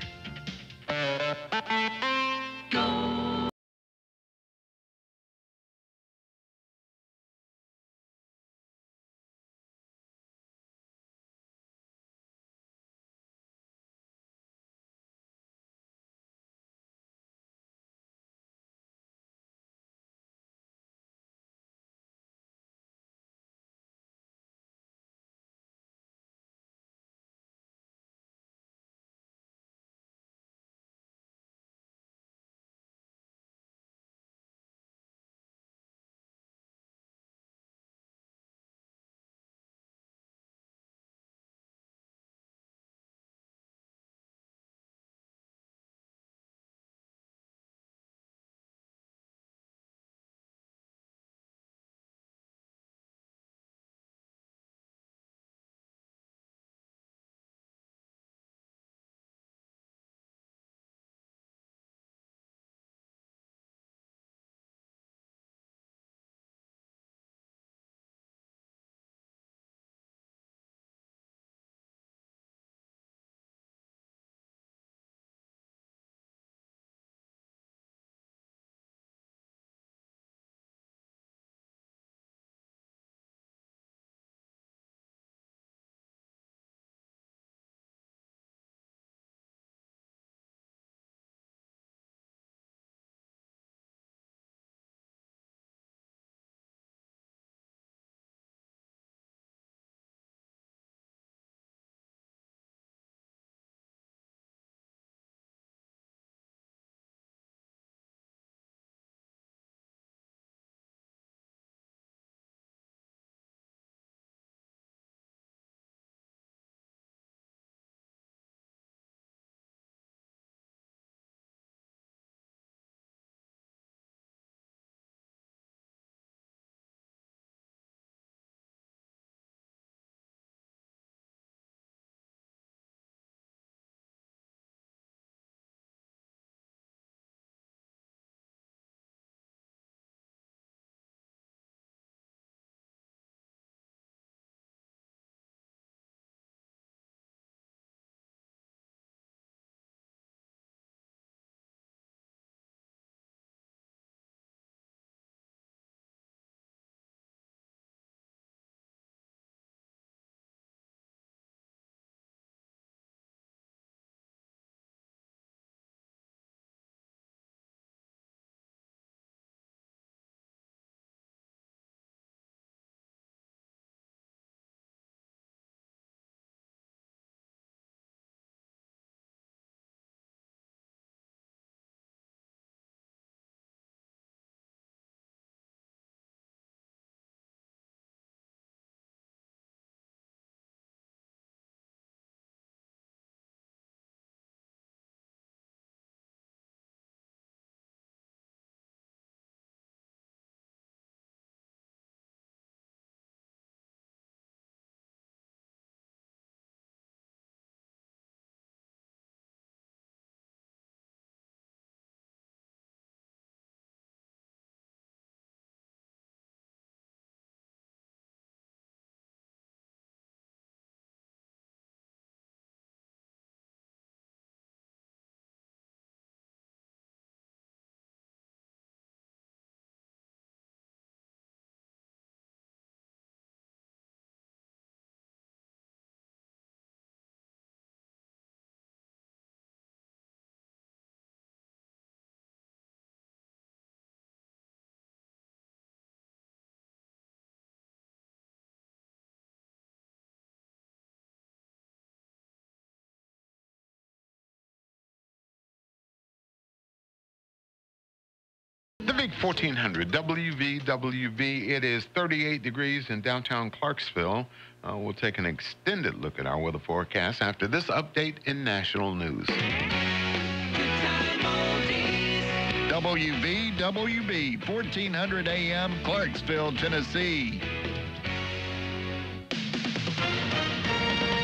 Civic 1400 WVWV. It is 38 degrees in downtown Clarksville. We'll take an extended look at our weather forecast after this update in national news. WVWB, 1400 AM, Clarksville, Tennessee.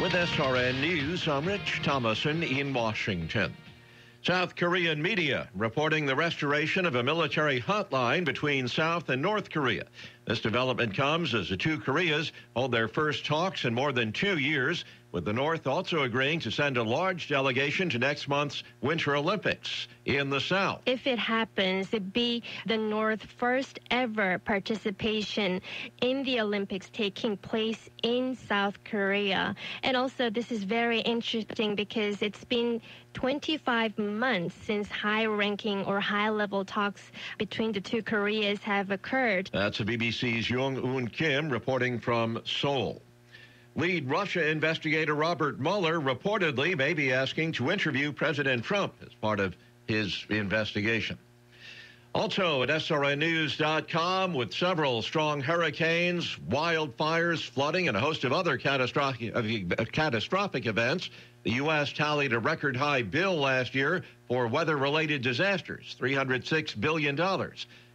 With SRN News, I'm Rich Thomason in Washington. South Korean media reporting the restoration of a military hotline between South and North Korea. This development comes as the two Koreas hold their first talks in more than 2 years, with the North also agreeing to send a large delegation to next month's Winter Olympics in the South. If it happens, it'd be the North's first ever participation in the Olympics taking place in South Korea. And also, this is very interesting because it's been 25 months since high-ranking or high-level talks between the two Koreas have occurred. That's BBC's Jung-Eun Kim reporting from Seoul. Lead Russia investigator Robert Mueller reportedly may be asking to interview President Trump as part of his investigation. Also at SRNnews.com, with several strong hurricanes, wildfires, flooding, and a host of other catastrophic events, the U.S. tallied a record-high bill last year for weather-related disasters, $306 billion.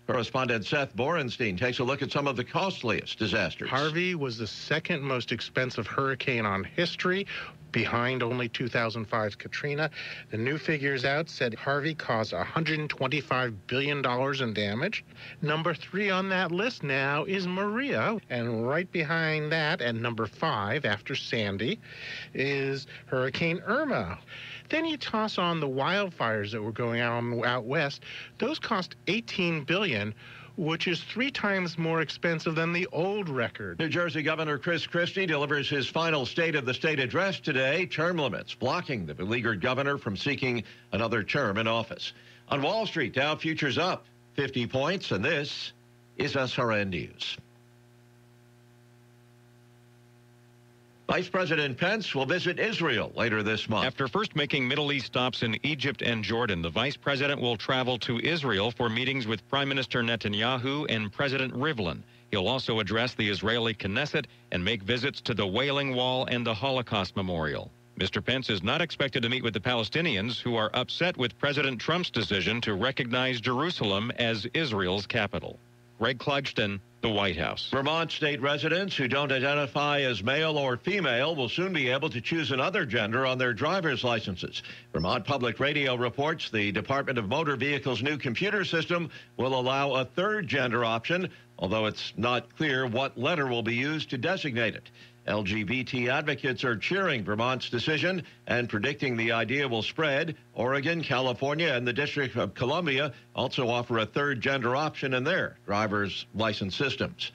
Correspondent Seth Borenstein takes a look at some of the costliest disasters. Harvey was the second most expensive hurricane on history, behind only 2005's Katrina. The new figures out said Harvey caused $125 billion in damage. Number 3 on that list now is Maria. And right behind that, at number 5, after Sandy, is Hurricane Irma. Then you toss on the wildfires that were going on out west. Those cost $18 billion, which is 3 times more expensive than the old record. New Jersey Governor Chris Christie delivers his final State of the State address today. Term limits blocking the beleaguered governor from seeking another term in office. On Wall Street, Dow futures up 50 points, and this is SRN News. Vice President Pence will visit Israel later this month. After first making Middle East stops in Egypt and Jordan, the vice president will travel to Israel for meetings with Prime Minister Netanyahu and President Rivlin. He'll also address the Israeli Knesset and make visits to the Wailing Wall and the Holocaust Memorial. Mr. Pence is not expected to meet with the Palestinians, who are upset with President Trump's decision to recognize Jerusalem as Israel's capital. Greg Clugston, the White House. Vermont state residents who don't identify as male or female will soon be able to choose another gender on their driver's licenses. Vermont Public Radio reports the Department of Motor Vehicles' new computer system will allow a third gender option, although it's not clear what letter will be used to designate it. LGBT advocates are cheering Vermont's decision and predicting the idea will spread. Oregon, California, and the District of Columbia also offer a third gender option in their driver's license systems.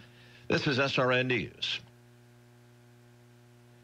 This is SRN News.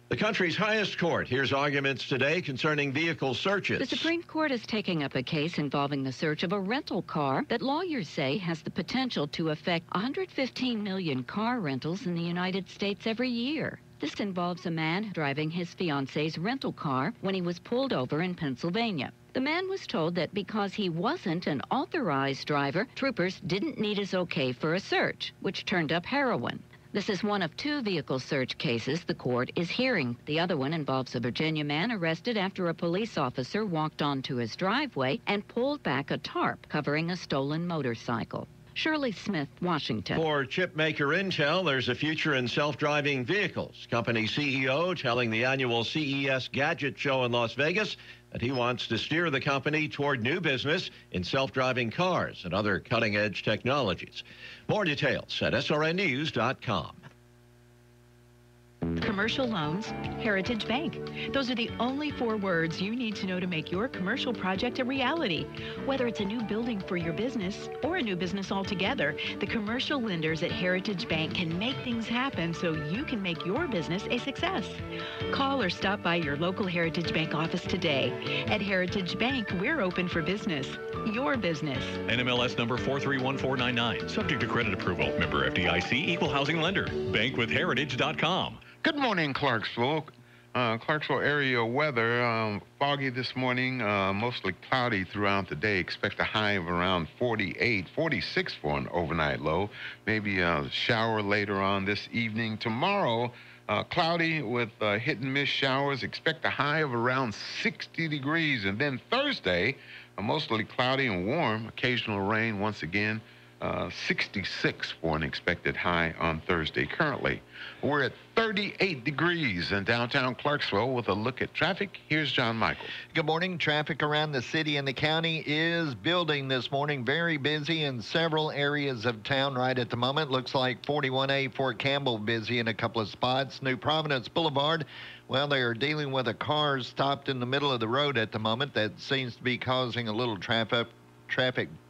The country's highest court hears arguments today concerning vehicle searches. The Supreme Court is taking up a case involving the search of a rental car that lawyers say has the potential to affect 115 million car rentals in the United States every year. This involves a man driving his fiance's rental car when he was pulled over in Pennsylvania. The man was told that because he wasn't an authorized driver, troopers didn't need his okay for a search, which turned up heroin. This is one of 2 vehicle search cases the court is hearing. The other one involves a Virginia man arrested after a police officer walked onto his driveway and pulled back a tarp covering a stolen motorcycle. Shirley Smith, Washington. For chip maker Intel, there's a future in self-driving vehicles. Company CEO telling the annual CES Gadget Show in Las Vegas that he wants to steer the company toward new business in self-driving cars and other cutting-edge technologies. More details at srnnews.com. Commercial loans, Heritage Bank. Those are the only 4 words you need to know to make your commercial project a reality. Whether it's a new building for your business or a new business altogether, the commercial lenders at Heritage Bank can make things happen so you can make your business a success. Call or stop by your local Heritage Bank office today. At Heritage Bank, we're open for business. Your business. NMLS number 431499. Subject to credit approval. Member FDIC, Equal Housing Lender. Bankwithheritage.com. Good morning, Clarksville. Clarksville area weather, foggy this morning, mostly cloudy throughout the day. Expect a high of around 48, 46 for an overnight low. Maybe a shower later on this evening. Tomorrow, cloudy with hit and miss showers. Expect a high of around 60 degrees. And then Thursday, mostly cloudy and warm. Occasional rain once again. 66 for an expected high on Thursday. Currently, we're at 38 degrees in downtown Clarksville. With a look at traffic, here's John Michaels. Good morning. Traffic around the city and the county is building this morning. Very busy in several areas of town right at the moment. Looks like 41A Fort Campbell busy in a couple of spots. New Providence Boulevard, well, they are dealing with a car stopped in the middle of the road at the moment. That seems to be causing a little traffic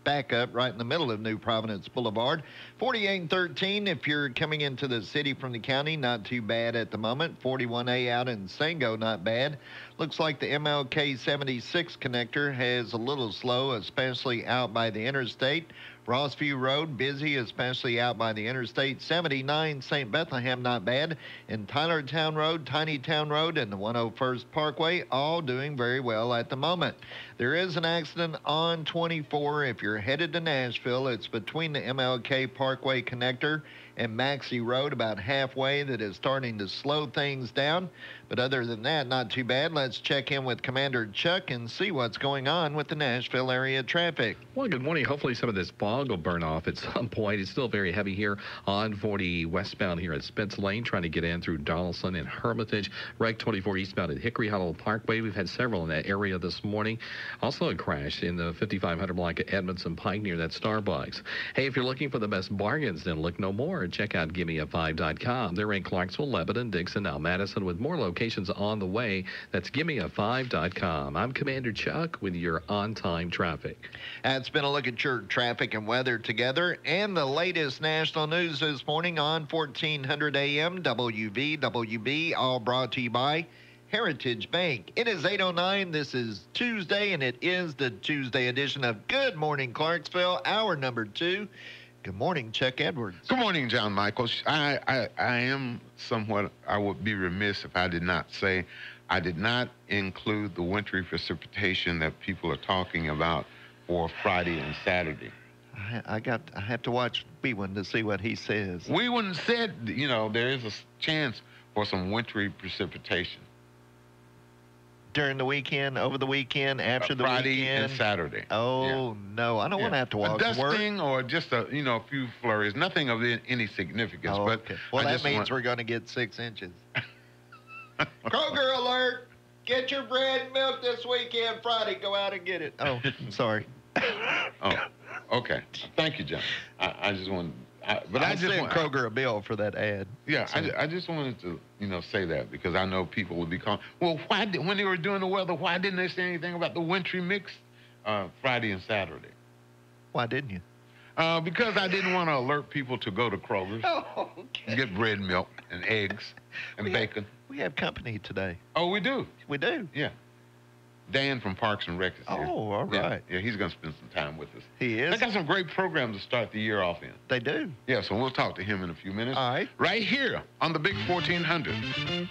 backup right in the middle of New Providence Boulevard. 48 and 13, if you're coming into the city from the county, not too bad at the moment. 41A out in Sango, not bad. Looks like the MLK 76 connector has a little slow, especially out by the interstate. Rossview Road, busy, especially out by the interstate. 79 St. Bethlehem, not bad. And Tylertown Road, Tiny Town Road, and the 101st Parkway, all doing very well at the moment. There is an accident on 24. If you're headed to Nashville, it's between the MLK Parkway connector and Maxey Road, about halfway, that is starting to slow things down. But other than that, not too bad. Let's check in with Commander Chuck and see what's going on with the Nashville area traffic. Well, good morning. Hopefully some of this fog will burn off at some point. It's still very heavy here on 40 westbound here at Spence Lane, trying to get in through Donaldson and Hermitage. Reg 24 eastbound at Hickory Hollow Parkway. We've had several in that area this morning. Also a crash in the 5500 block at Edmondson Pike near that Starbucks. Hey, if you're looking for the best bargains, then look no more. Check out GimmeA5.com. They're in Clarksville, Lebanon, Dixon, now Madison, with more locations on the way. That's GimmeA5.com. I'm Commander Chuck with your on-time traffic. That's been a look at your traffic and weather together and the latest national news this morning on 1400 AM WVWB, all brought to you by Heritage Bank. It is 8:09. This is Tuesday, and it is the Tuesday edition of Good Morning Clarksville, hour number 2. Good morning, Chuck Edwards. Good morning, John Michaels. I am somewhat, I would be remiss if I did not say I did not include the wintry precipitation that people are talking about for Friday and Saturday. I have to watch Wewin to see what he says. Wewin said, there is a chance for some wintry precipitation. During the weekend, over the weekend, after the Friday weekend? and Saturday. Oh, no. I don't want to have to walk a to work. dusting or just a few flurries. Nothing of any significance. Oh, but okay. Well, that means we're going to get 6 inches. Kroger alert! Get your bread and milk this weekend, Friday. Go out and get it. Oh, I'm sorry. Oh, okay. Thank you, John. I just wanted... I sent Kroger a bill for that ad. Yeah, so. I just wanted to, say that because I know people would be calling. Well, when they were doing the weather, why didn't they say anything about the wintry mix Friday and Saturday? Why didn't you? Because I didn't want to alert people to go to Kroger's. Oh, okay. Get bread and milk and eggs and bacon. We have company today. Oh, we do? We do? Yeah. Dan from Parks and Rec is here. Oh, all right. Yeah, he's going to spend some time with us. He is? They got some great programs to start the year off in. They do? Yeah, so we'll talk to him in a few minutes. All right. Right here on the Big 1400.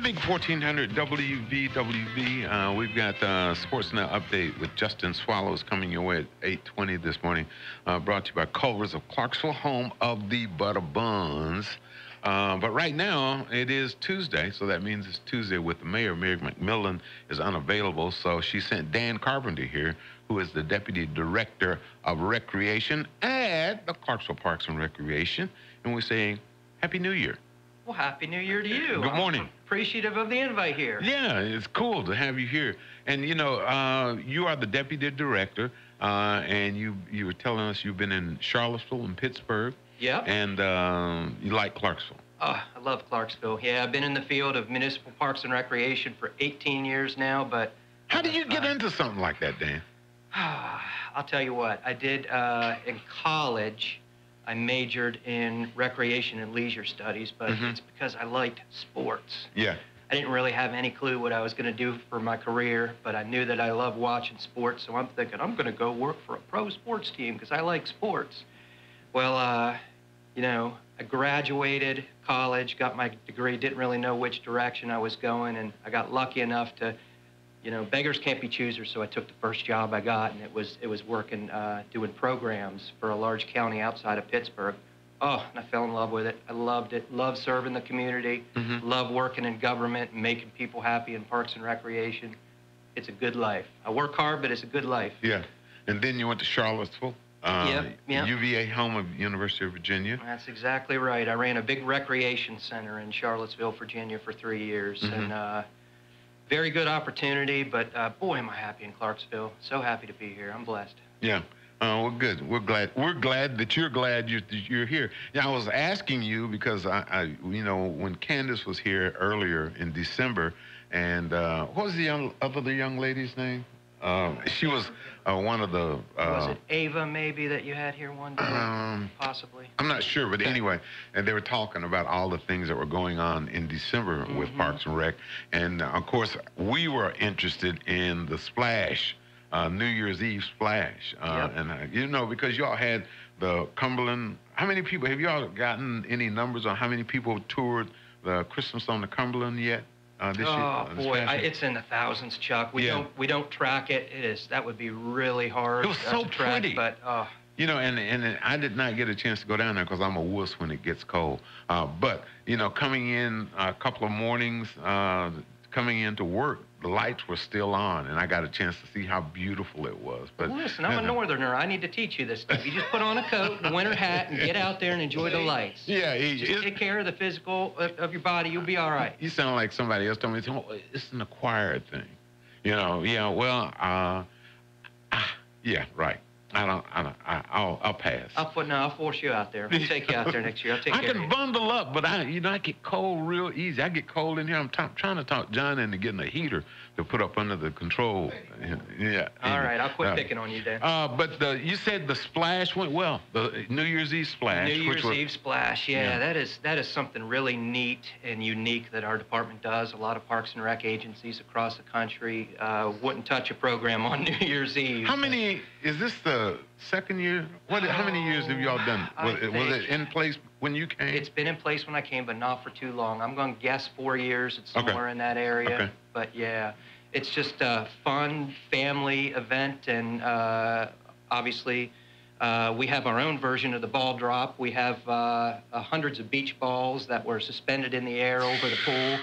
Big 1400 WVWV. We've got Sportsnet Update with Justin Swallows coming your way at 8:20 this morning. Brought to you by Culver's of Clarksville, home of the Butter Buns. But right now, it is Tuesday, so that means it's Tuesday with the mayor. Mayor McMillan is unavailable, so she sent Dan Carpenter here, who is the Deputy Director of Recreation at the Clarksville Parks and Recreation. And we're saying, Happy New Year. Well, Happy New Year to you. Good morning. I'm appreciative of the invite here. Yeah, it's cool to have you here. And, you know, you are the Deputy Director, and you were telling us you've been in Charlottesville and Pittsburgh. Yep. And you like Clarksville. Oh, I love Clarksville. Yeah, I've been in the field of municipal parks and recreation for 18 years now, but... How did you get into something like that, Dan? I'll tell you what. I did in college. I majored in recreation and leisure studies, but it's because I liked sports. Yeah. I didn't really have any clue what I was going to do for my career, but I knew that I love watching sports, so I'm thinking I'm going to go work for a pro sports team because I like sports. Well, you know, I graduated college, got my degree, didn't really know which direction I was going, and I got lucky enough to, you know, beggars can't be choosers, so I took the first job I got, and it was working, doing programs for a large county outside of Pittsburgh. Oh, and I fell in love with it. I loved it. Loved serving the community. Loved working in government and making people happy in parks and recreation. It's a good life. I work hard, but it's a good life. Yeah. And then you went to Charlottesville. Yep. UVA, home of University of Virginia. That's exactly right. I ran a big recreation center in Charlottesville, Virginia for 3 years. And very good opportunity, but boy, am I happy in Clarksville. So happy to be here. I'm blessed. Yeah. We're good. We're glad that you're glad you're here. Yeah, I was asking you because you know, when Candace was here earlier in December, and what was the young lady's name? She was one of the... was it Ava, maybe, that you had here one day? Possibly. I'm not sure, but anyway, and they were talking about all the things that were going on in December with Parks and Rec. And, of course, we were interested in the splash, New Year's Eve splash. And, you know, because y'all had the Cumberland... How many people... Have y'all gotten any numbers on how many people toured the Christmas on the Cumberland yet? Boy, it's in the thousands, Chuck. We don't track it. That would be really hard. It was so to track, pretty. But you know, and I did not get a chance to go down there because I'm a wuss when it gets cold. But you know, coming in a couple of mornings, coming into work, the lights were still on, and I got a chance to see how beautiful it was. But listen, I'm a northerner. I need to teach you this stuff. You just put on a coat and a winter hat and get out there and enjoy the lights. Yeah, just take care of the physical of your body. You'll be all right. You sound like somebody else told me, it's an acquired thing. You know, yeah, well, yeah, right. I'll pass. I'll force you out there. I'll take you out there next year. I'll take care of you. I can bundle up, but I get cold real easy. I get cold in here. I'm trying to talk John into getting a heater to put up under the control. Yeah. All right, I'll quit picking on you, Dan. But you said the splash went well. The New Year's Eve splash. New Year's Eve splash. Yeah, that is something really neat and unique that our department does. A lot of parks and rec agencies across the country wouldn't touch a program on New Year's Eve. How many? Is this the second year? How many years have y'all done? Was it in place when you came? It's been in place when I came, but not for too long. I'm going to guess 4 years. It's somewhere in that area. Okay. But yeah, it's just a fun family event, and obviously we have our own version of the ball drop. We have hundreds of beach balls that were suspended in the air over the pool,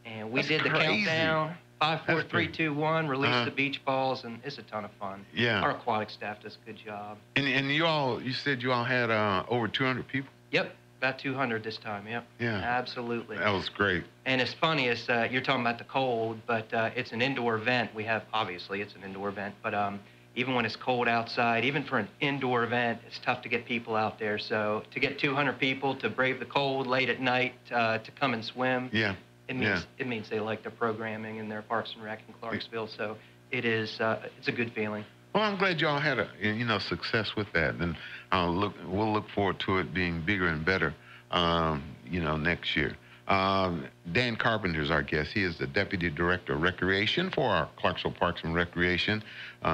and we did the countdown. 5, 4, 3, 2, 1, release the beach balls, and it's a ton of fun. Yeah. Our aquatic staff does a good job. And you said you all had over 200 people? Yep, about 200 this time, yep. Yeah. Absolutely. That was great. And it's funny, you're talking about the cold, but it's an indoor event. Obviously, it's an indoor event, but even when it's cold outside, even for an indoor event, it's tough to get people out there. So to get 200 people to brave the cold late at night to come and swim. Yeah. It means they like their programming and their Parks and Rec in Clarksville, so it's a good feeling. Well, I'm glad y'all had success with that, and we'll look forward to it being bigger and better, next year. Dan Carpenter is our guest. He is the Deputy Director of Recreation for our Clarksville Parks and Recreation.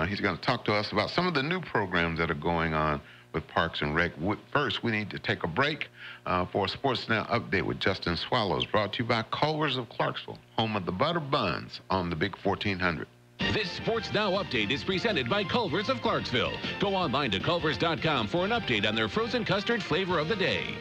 He's going to talk to us about some of the new programs that are going on with Parks and Rec. First, we need to take a break for a Sports Now update with Justin Swallows, brought to you by Culver's of Clarksville, home of the Butter Buns on the Big 1400. This Sports Now update is presented by Culver's of Clarksville. Go online to culvers.com for an update on their frozen custard flavor of the day.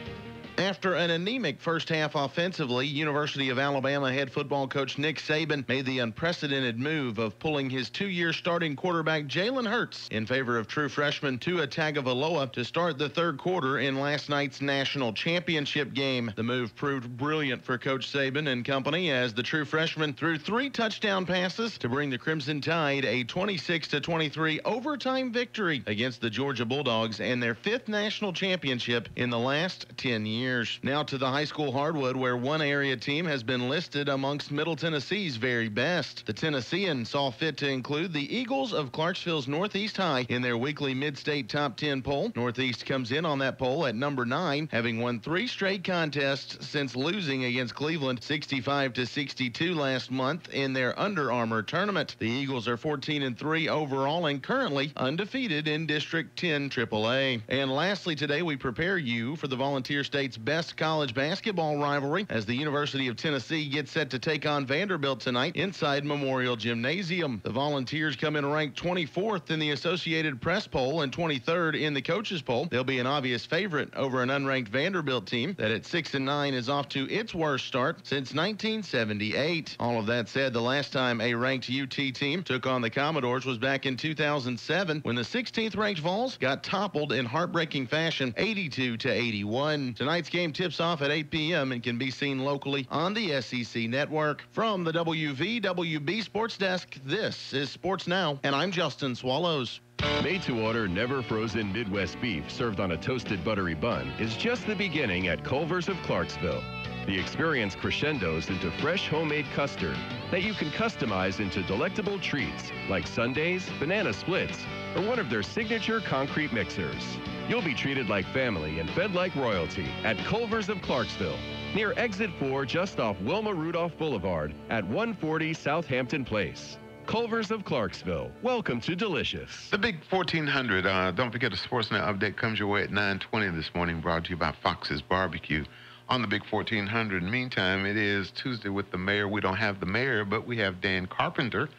After an anemic first half offensively, University of Alabama head football coach Nick Saban made the unprecedented move of pulling his 2-year starting quarterback Jalen Hurts in favor of true freshman Tua Tagovailoa to start the third quarter in last night's national championship game. The move proved brilliant for Coach Saban and company as the true freshman threw 3 touchdown passes to bring the Crimson Tide a 26-23 overtime victory against the Georgia Bulldogs and their 5th national championship in the last 10 years. Now to the high school hardwood, where one area team has been listed amongst Middle Tennessee's very best. The Tennessean saw fit to include the Eagles of Clarksville's Northeast High in their weekly mid-state top 10 poll. Northeast comes in on that poll at number 9, having won 3 straight contests since losing against Cleveland 65-62 last month in their Under Armour tournament. The Eagles are 14-3 overall and currently undefeated in District 10 AAA. And lastly today, we prepare you for the Volunteer State's best college basketball rivalry as the University of Tennessee gets set to take on Vanderbilt tonight inside Memorial Gymnasium. The Volunteers come in ranked 24th in the Associated Press poll and 23rd in the coaches poll. They'll be an obvious favorite over an unranked Vanderbilt team that at 6-9 is off to its worst start since 1978. All of that said, the last time a ranked UT team took on the Commodores was back in 2007 when the 16th ranked Vols got toppled in heartbreaking fashion 82-81. Tonight's game tips off at 8 p.m. and can be seen locally on the SEC network. From the WVWB Sports Desk, this is Sports Now, and I'm Justin Swallows. Made to order, never frozen Midwest beef served on a toasted buttery bun is just the beginning at Culver's of Clarksville. The experience crescendos into fresh homemade custard that you can customize into delectable treats like sundaes, banana splits, or one of their signature concrete mixers. You'll be treated like family and fed like royalty at Culver's of Clarksville, near Exit 4 just off Wilma Rudolph Boulevard at 140 Southampton Place. Culver's of Clarksville. Welcome to Delicious. The Big 1400. Don't forget, a Sports Now update comes your way at 9:20 this morning, brought to you by Fox's Barbecue on the Big 1400. Meantime, it is Tuesday with the mayor. We don't have the mayor, but we have Dan Carpenter.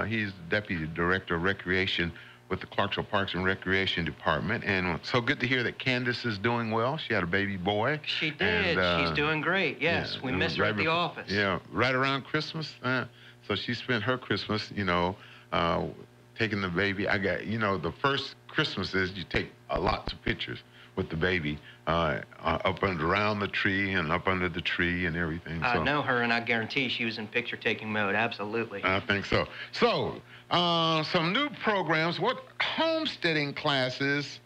He's the Deputy Director of Recreation with the Clarksville Parks and Recreation Department. And so good to hear that Candace is doing well. She had a baby boy. She did. She's doing great. Yes, we miss her at the office. Yeah, right around Christmas. So she spent her Christmas, taking the baby. I got, the first Christmas is you take lots of pictures with the baby up and around the tree and up under the tree and everything. I know her, and I guarantee she was in picture-taking mode. Absolutely. I think so. So, some new programs. What homesteading classes?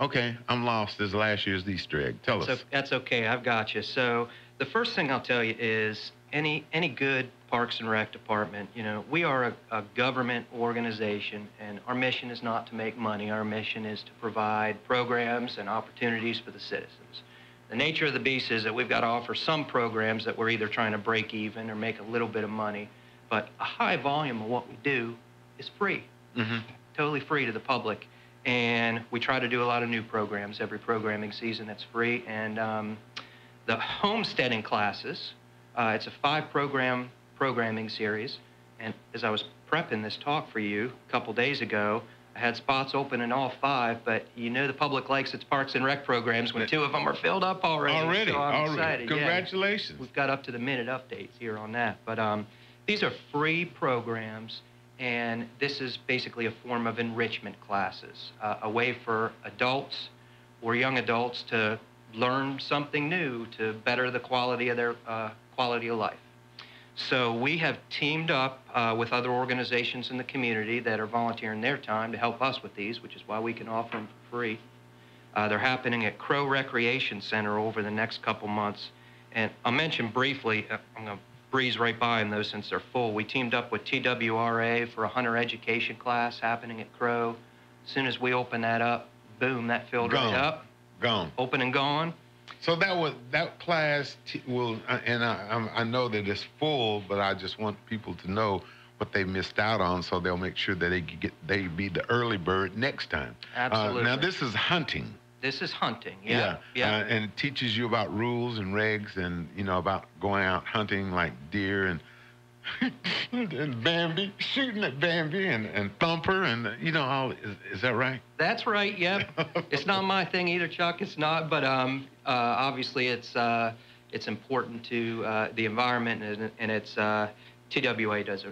Okay, I'm lost. As last year's Easter egg. Tell us. So that's okay. I've got you. So the first thing I'll tell you is any good Parks and Rec department, we are a government organization, and our mission is not to make money. Our mission is to provide programs and opportunities for the citizens. The nature of the beast is that we've got to offer some programs that we're either trying to break even or make a little bit of money, but a high volume of what we do is free, totally free to the public. And we try to do a lot of new programs every programming season that's free. And the homesteading classes, it's a 5-program programming series. And as I was prepping this talk for you a couple days ago, I had spots open in all 5, but the public likes its Parks and Rec programs when 2 of them are filled up already. So I'm excited. Congratulations. Yeah. We've got up-to-the-minute updates here on that. But these are free programs, and this is basically a form of enrichment classes, a way for adults or young adults to learn something new to better the quality of their quality of life. So we have teamed up with other organizations in the community that are volunteering their time to help us with these, which is why we can offer them for free. They're happening at Crow Recreation Center over the next couple months. And I'll mention briefly, I'm going to breeze right by them, though, since they're full. We teamed up with TWRA for a hunter education class happening at Crow. As soon as we open that up, boom, that filled right up. Gone. Open and gone. So that class will, and I know that it's full, but I just want people to know, what they missed out on, so they'll make sure that they be the early bird next time. Absolutely. Now this is hunting. This is hunting. Yeah. And it teaches you about rules and regs, and about going out hunting like deer and and Bambi, shooting at Bambi and Thumper, and all. Is that right? That's right. Yep. It's not my thing either, Chuck. It's not, but obviously it's important to the environment, and it's TWRA does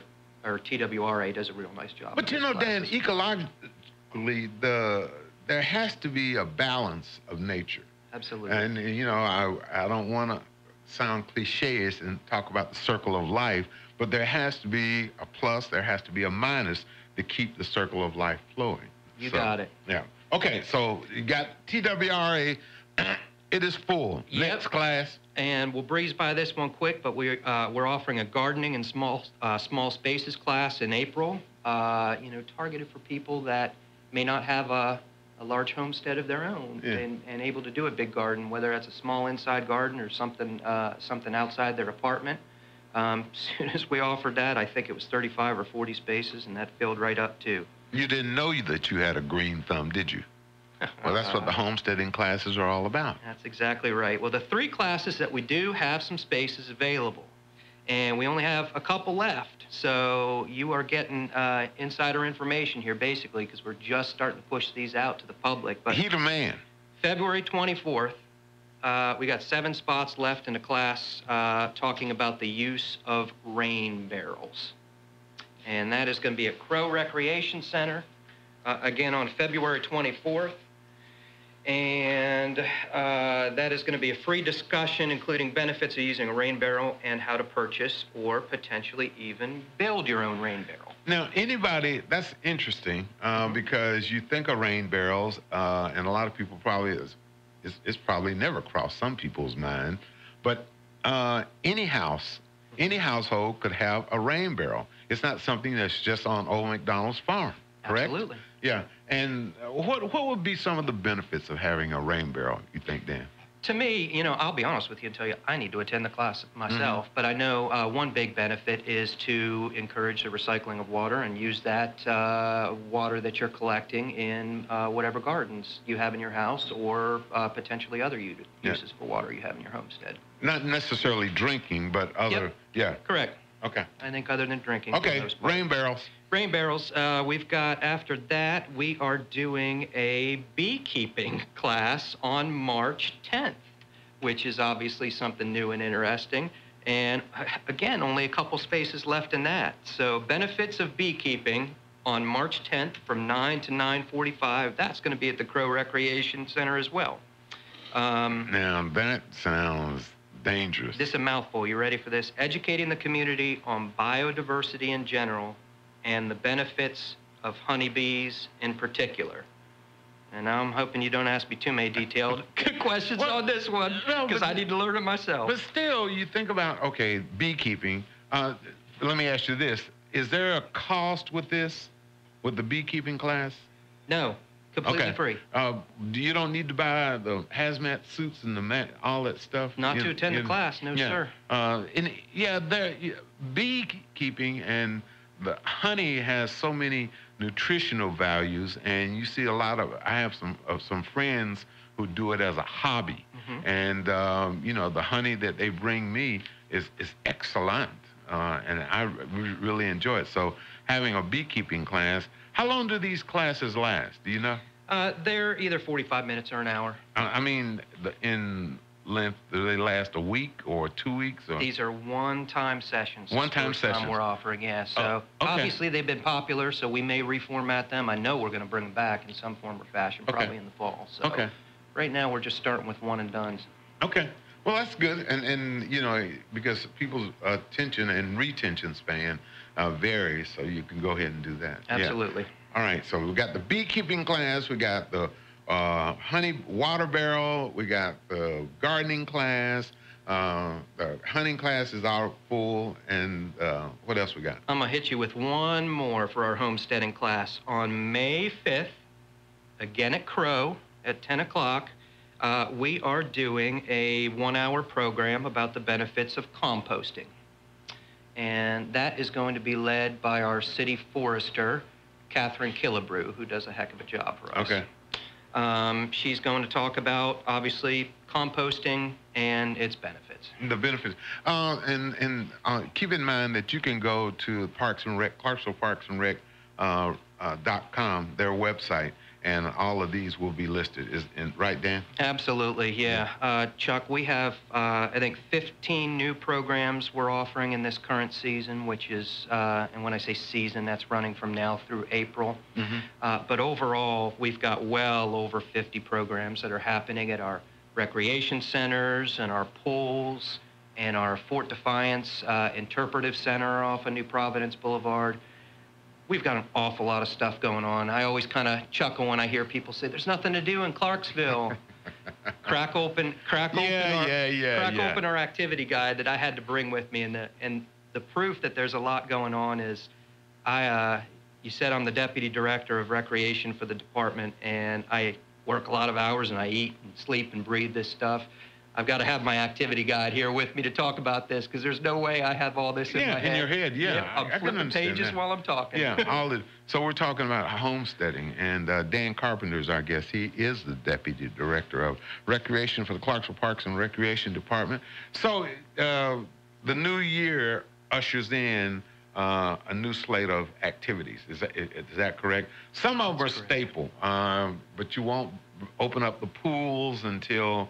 a real nice job. But Dan, ecologically, there has to be a balance of nature. Absolutely. And I don't want to sound cliché and talk about the circle of life, but there has to be a plus, there has to be a minus to keep the circle of life flowing. You got it. Yeah. Okay, so you got TWRA. It is full. Yep. Next class. And we'll breeze by this one quick, but we're offering a gardening in small spaces class in April. Targeted for people that may not have a large homestead of their own, and able to do a big garden, whether that's a small inside garden or something outside their apartment. As soon as we offered that, I think it was 35 or 40 spaces, and that filled right up too. You didn't know that you had a green thumb, did you? Well, that's what the homesteading classes are all about. That's exactly right. Well, the 3 classes that we do have some spaces available, and we only have a couple left. So you are getting insider information here, basically, because we're just starting to push these out to the public. But he's a man. February 24th, we got 7 spots left in a class talking about the use of rain barrels. And that is going to be at Crow Recreation Center, again on February 24th. And that is going to be a free discussion, including benefits of using a rain barrel and how to purchase or potentially even build your own rain barrel. Now, that's interesting because you think of rain barrels, and a lot of people probably, it's probably never crossed some people's mind, but any household could have a rain barrel. It's not something that's just on Old McDonald's farm, correct? Absolutely. Yeah. And what would be some of the benefits of having a rain barrel, you think, Dan? To me, I'll be honest with you and tell you, I need to attend the class myself. But I know one big benefit is to encourage the recycling of water and use that water that you're collecting in whatever gardens you have in your house, or potentially other uses for water you have in your homestead. Not necessarily drinking, but other, yeah. Correct. Okay. I think other than drinking. Okay, rain barrels. Rain barrels. We've got, after that, we are doing a beekeeping class on March 10th, which is obviously something new and interesting. And again, only a couple spaces left in that. So benefits of beekeeping on March 10th from 9 to 9:45. That's going to be at the Crow Recreation Center as well. Now, that sounds dangerous. This is a mouthful. You ready for this? Educating the community on biodiversity in general and the benefits of honeybees in particular. And now I'm hoping you don't ask me too many detailed questions on this one, because I need to learn it myself. But still, you think about, okay, beekeeping. Let me ask you this. Is there a cost with this, with the beekeeping class? No, completely free. You don't need to buy the hazmat suits and all that stuff? Not to attend the class, no, sir. Beekeeping and the honey has so many nutritional values, and you see I have some friends who do it as a hobby, and the honey that they bring me is excellent, and I really enjoy it. So having a beekeeping class, how long do these classes last? Do you know? They're either 45 minutes or an hour. I mean, in length, do they last a week or 2 weeks? Or? These are one-time sessions. One-time sessions. We're offering, yeah. So obviously they've been popular, so we may reformat them. I know we're going to bring them back in some form or fashion, probably in the fall. So right now we're just starting with one and dones. Okay. Well, that's good, and because people's attention and retention span varies, so you can go ahead and do that. Absolutely. Yeah. All right. So we got the beekeeping class. We got the honey water barrel, we got the gardening class, the hunting class is all full, and what else we got? I'm gonna hit you with one more for our homesteading class. On May 5th, again at Crow at 10 o'clock, we are doing a 1-hour program about the benefits of composting. and that is going to be led by our city forester, Catherine Killebrew, who does a heck of a job for us. Okay. She's going to talk about, obviously, composting and its benefits. The benefits. And keep in mind that you can go to Parks and Rec, Clarksville Parks and Rec .com, their website, and all of these will be listed. Right, Dan? Absolutely, yeah. Chuck, we have, I think, 15 new programs we're offering in this current season, which is, and when I say season, that's running from now through April. But overall, we've got well over 50 programs that are happening at our recreation centers and our pools and our Fort Defiance Interpretive Center off of New Providence Boulevard. We've got an awful lot of stuff going on. I always kind of chuckle when I hear people say, there's nothing to do in Clarksville. Crack open our activity guide that I had to bring with me. And the proof that there's a lot going on is, you said I'm the deputy director of recreation for the department, and I work a lot of hours, and I eat and sleep and breathe this stuff. I've got to have my activity guide here with me to talk about this, because there's no way I have all this in my head. In your head, yeah. I'm flipping pages while I'm talking. Yeah, so we're talking about homesteading, and Dan Carpenter is our guest. He is the Deputy Director of Recreation for the Clarksville Parks and Recreation Department. So the new year ushers in a new slate of activities. Is that correct? Some of them are staple, but you won't open up the pools until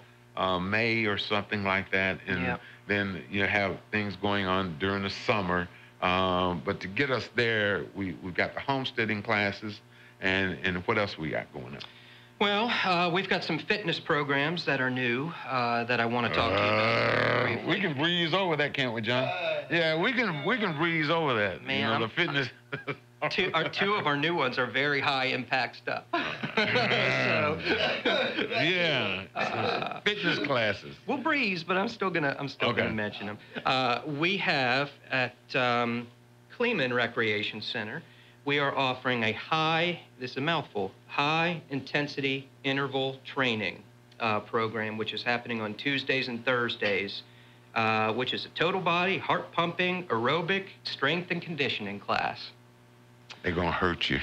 May or something like that, and then you have things going on during the summer. But to get us there, we've got the homesteading classes, and what else we got going on? Well, we've got some fitness programs that are new that I want to talk to you about. We can breeze over that, can't we, John? Yeah, we can breeze over that. Man, you know, the fitness. Two of our new ones are very high impact stuff. Fitness classes. We'll breeze, but I'm still gonna mention them. We have at Kleeman Recreation Center, we are offering a this is a mouthful, high intensity interval training program, which is happening on Tuesdays and Thursdays, which is a total body, heart pumping, aerobic, strength and conditioning class. They're going to hurt you.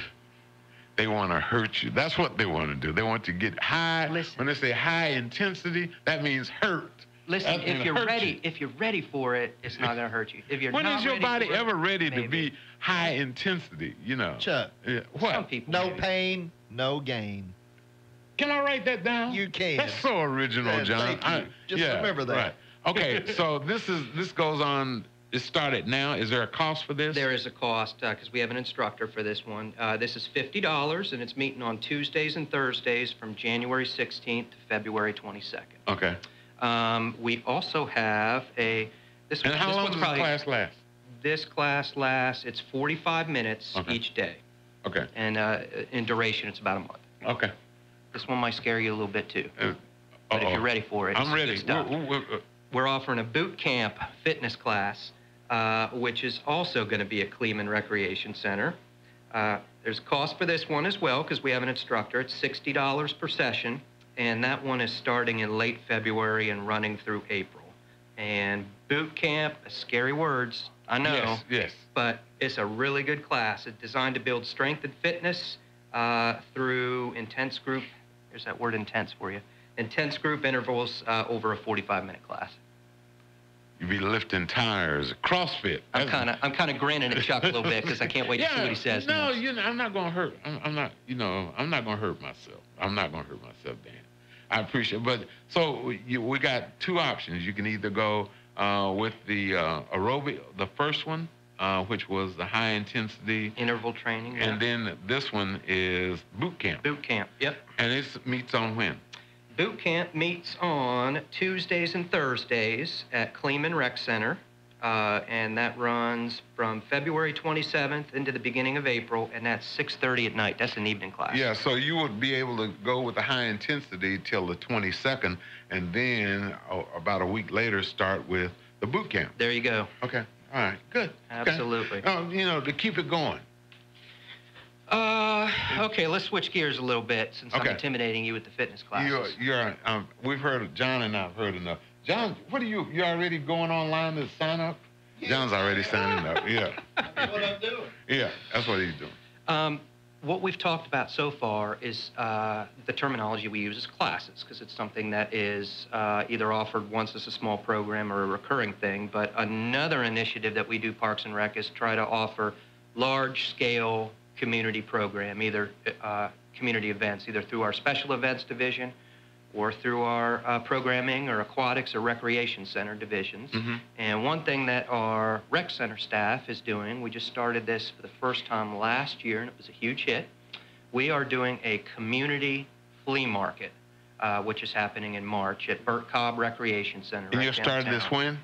They want to hurt you. That's what they want to do. They want to get high. Listen. When they say high intensity, that means hurt. Listen, if you're ready for it, it's not going to hurt you. If you're when not is your ready body for it, ever ready maybe. to be high intensity, you know? Chuck, what? Some people no do. pain, no gain. Can I write that down? You can. That's so original, John. Thank you. Just remember that. Right. Okay, so this goes on. It started now. Is there a cost for this? There is a cost because we have an instructor for this one. This is $50, and it's meeting on Tuesdays and Thursdays from January 16th to February 22nd. Okay. We also have And how long does the class last? This class lasts, it's 45 minutes each day. Okay. And in duration, it's about a month. Okay. This one might scare you a little bit, too. But if you're ready for it, I'm ready. It's good stuff. We're offering a boot camp fitness class, which is also going to be at Kleeman Recreation Center. There's a cost for this one as well because we have an instructor. It's $60 per session, and that one is starting in late February and running through April. And boot camp, scary words, I know. Yes. But it's a really good class. It's designed to build strength and fitness through intense group. There's that word intense for you. Intense group intervals over a 45-minute class. You be lifting tires, CrossFit. I'm kind of grinning at Chuck a little bit because I can't wait to see what he says. No, I'm not gonna hurt. I'm not gonna hurt myself. I'm not gonna hurt myself, Dan. I appreciate it. But so we got two options. You can either go with the aerobic, the first one, which was the high intensity interval training, and then this one is boot camp. Boot camp, yep. And it meets on when? Boot camp meets on Tuesdays and Thursdays at Kleeman Rec Center, and that runs from February 27th into the beginning of April, and that's 6:30 at night. That's an evening class. Yeah, so you would be able to go with the high intensity till the 22nd, and then about a week later start with the boot camp. There you go. Okay. All right. Good. Absolutely. Okay. To keep it going. Okay, let's switch gears a little bit since I'm intimidating you with the fitness classes. We've heard, John and I have heard enough. John, you already going online to sign up John's already signing up. Yeah. That's what I'm doing. Yeah, that's what he's doing. What we've talked about so far is the terminology we use is classes, because it's something that is either offered once as a small program or a recurring thing. But another initiative that we do, Parks and Rec, is try to offer large-scale community program, either community events, either through our special events division or through our programming or aquatics or recreation center divisions. And one thing that our rec center staff is doing, we just started this for the first time last year, and it was a huge hit. We are doing a community flea market, which is happening in March at Burt Cobb Recreation Center. And you started this when?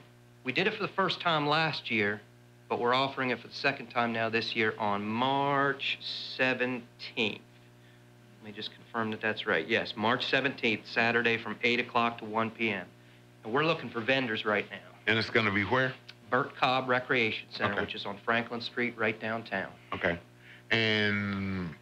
We did it for the first time last year, but we're offering it for the second time now this year on March 17th. Let me just confirm that that's right. Yes, March 17th, Saturday from 8 o'clock to 1 p.m. And we're looking for vendors right now. And it's going to be where? Burt Cobb Recreation Center, which is on Franklin Street right downtown. Okay. And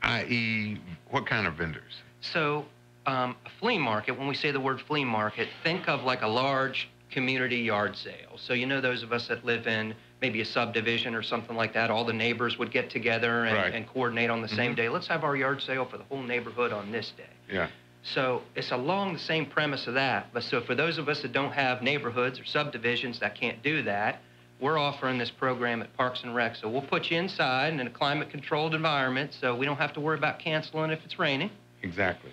i.e., what kind of vendors? So a flea market, when we say the word flea market, think of like a large community yard sale. So you know those of us that live in maybe a subdivision or something like that, all the neighbors would get together and coordinate on the same day. Let's have our yard sale for the whole neighborhood on this day. Yeah. So it's along the same premise of that. But so for those of us that don't have neighborhoods or subdivisions that can't do that, we're offering this program at Parks and Rec. So we'll put you inside in a climate-controlled environment so we don't have to worry about canceling if it's raining. Exactly.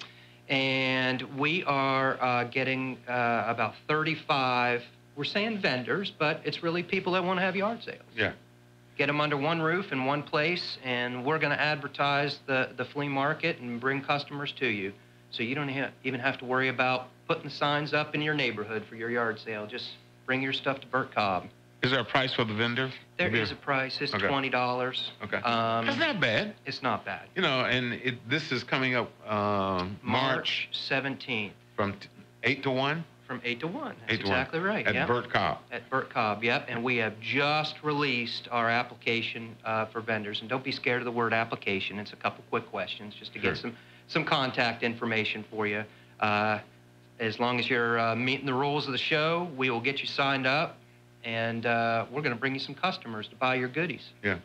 And we are getting about 35, we're saying vendors, but it's really people that want to have yard sales. Yeah. Get them under one roof in one place, and we're going to advertise the flea market and bring customers to you. So you don't even have to worry about putting the signs up in your neighborhood for your yard sale. Just bring your stuff to Burt Cobb. Is there a price for the vendors? There is a price. It's $20. Okay. That's not bad. It's not bad. You know, and this is coming up March 17th. From 8 to 1? From 8 to 1. That's 8 to exactly 1. right. At Burt Cobb. At Burt Cobb, yep. And we have just released our application for vendors. And don't be scared of the word application. It's a couple quick questions just to get some contact information for you. As long as you're meeting the rules of the show, we will get you signed up. And we're going to bring you some customers to buy your goodies. Yeah.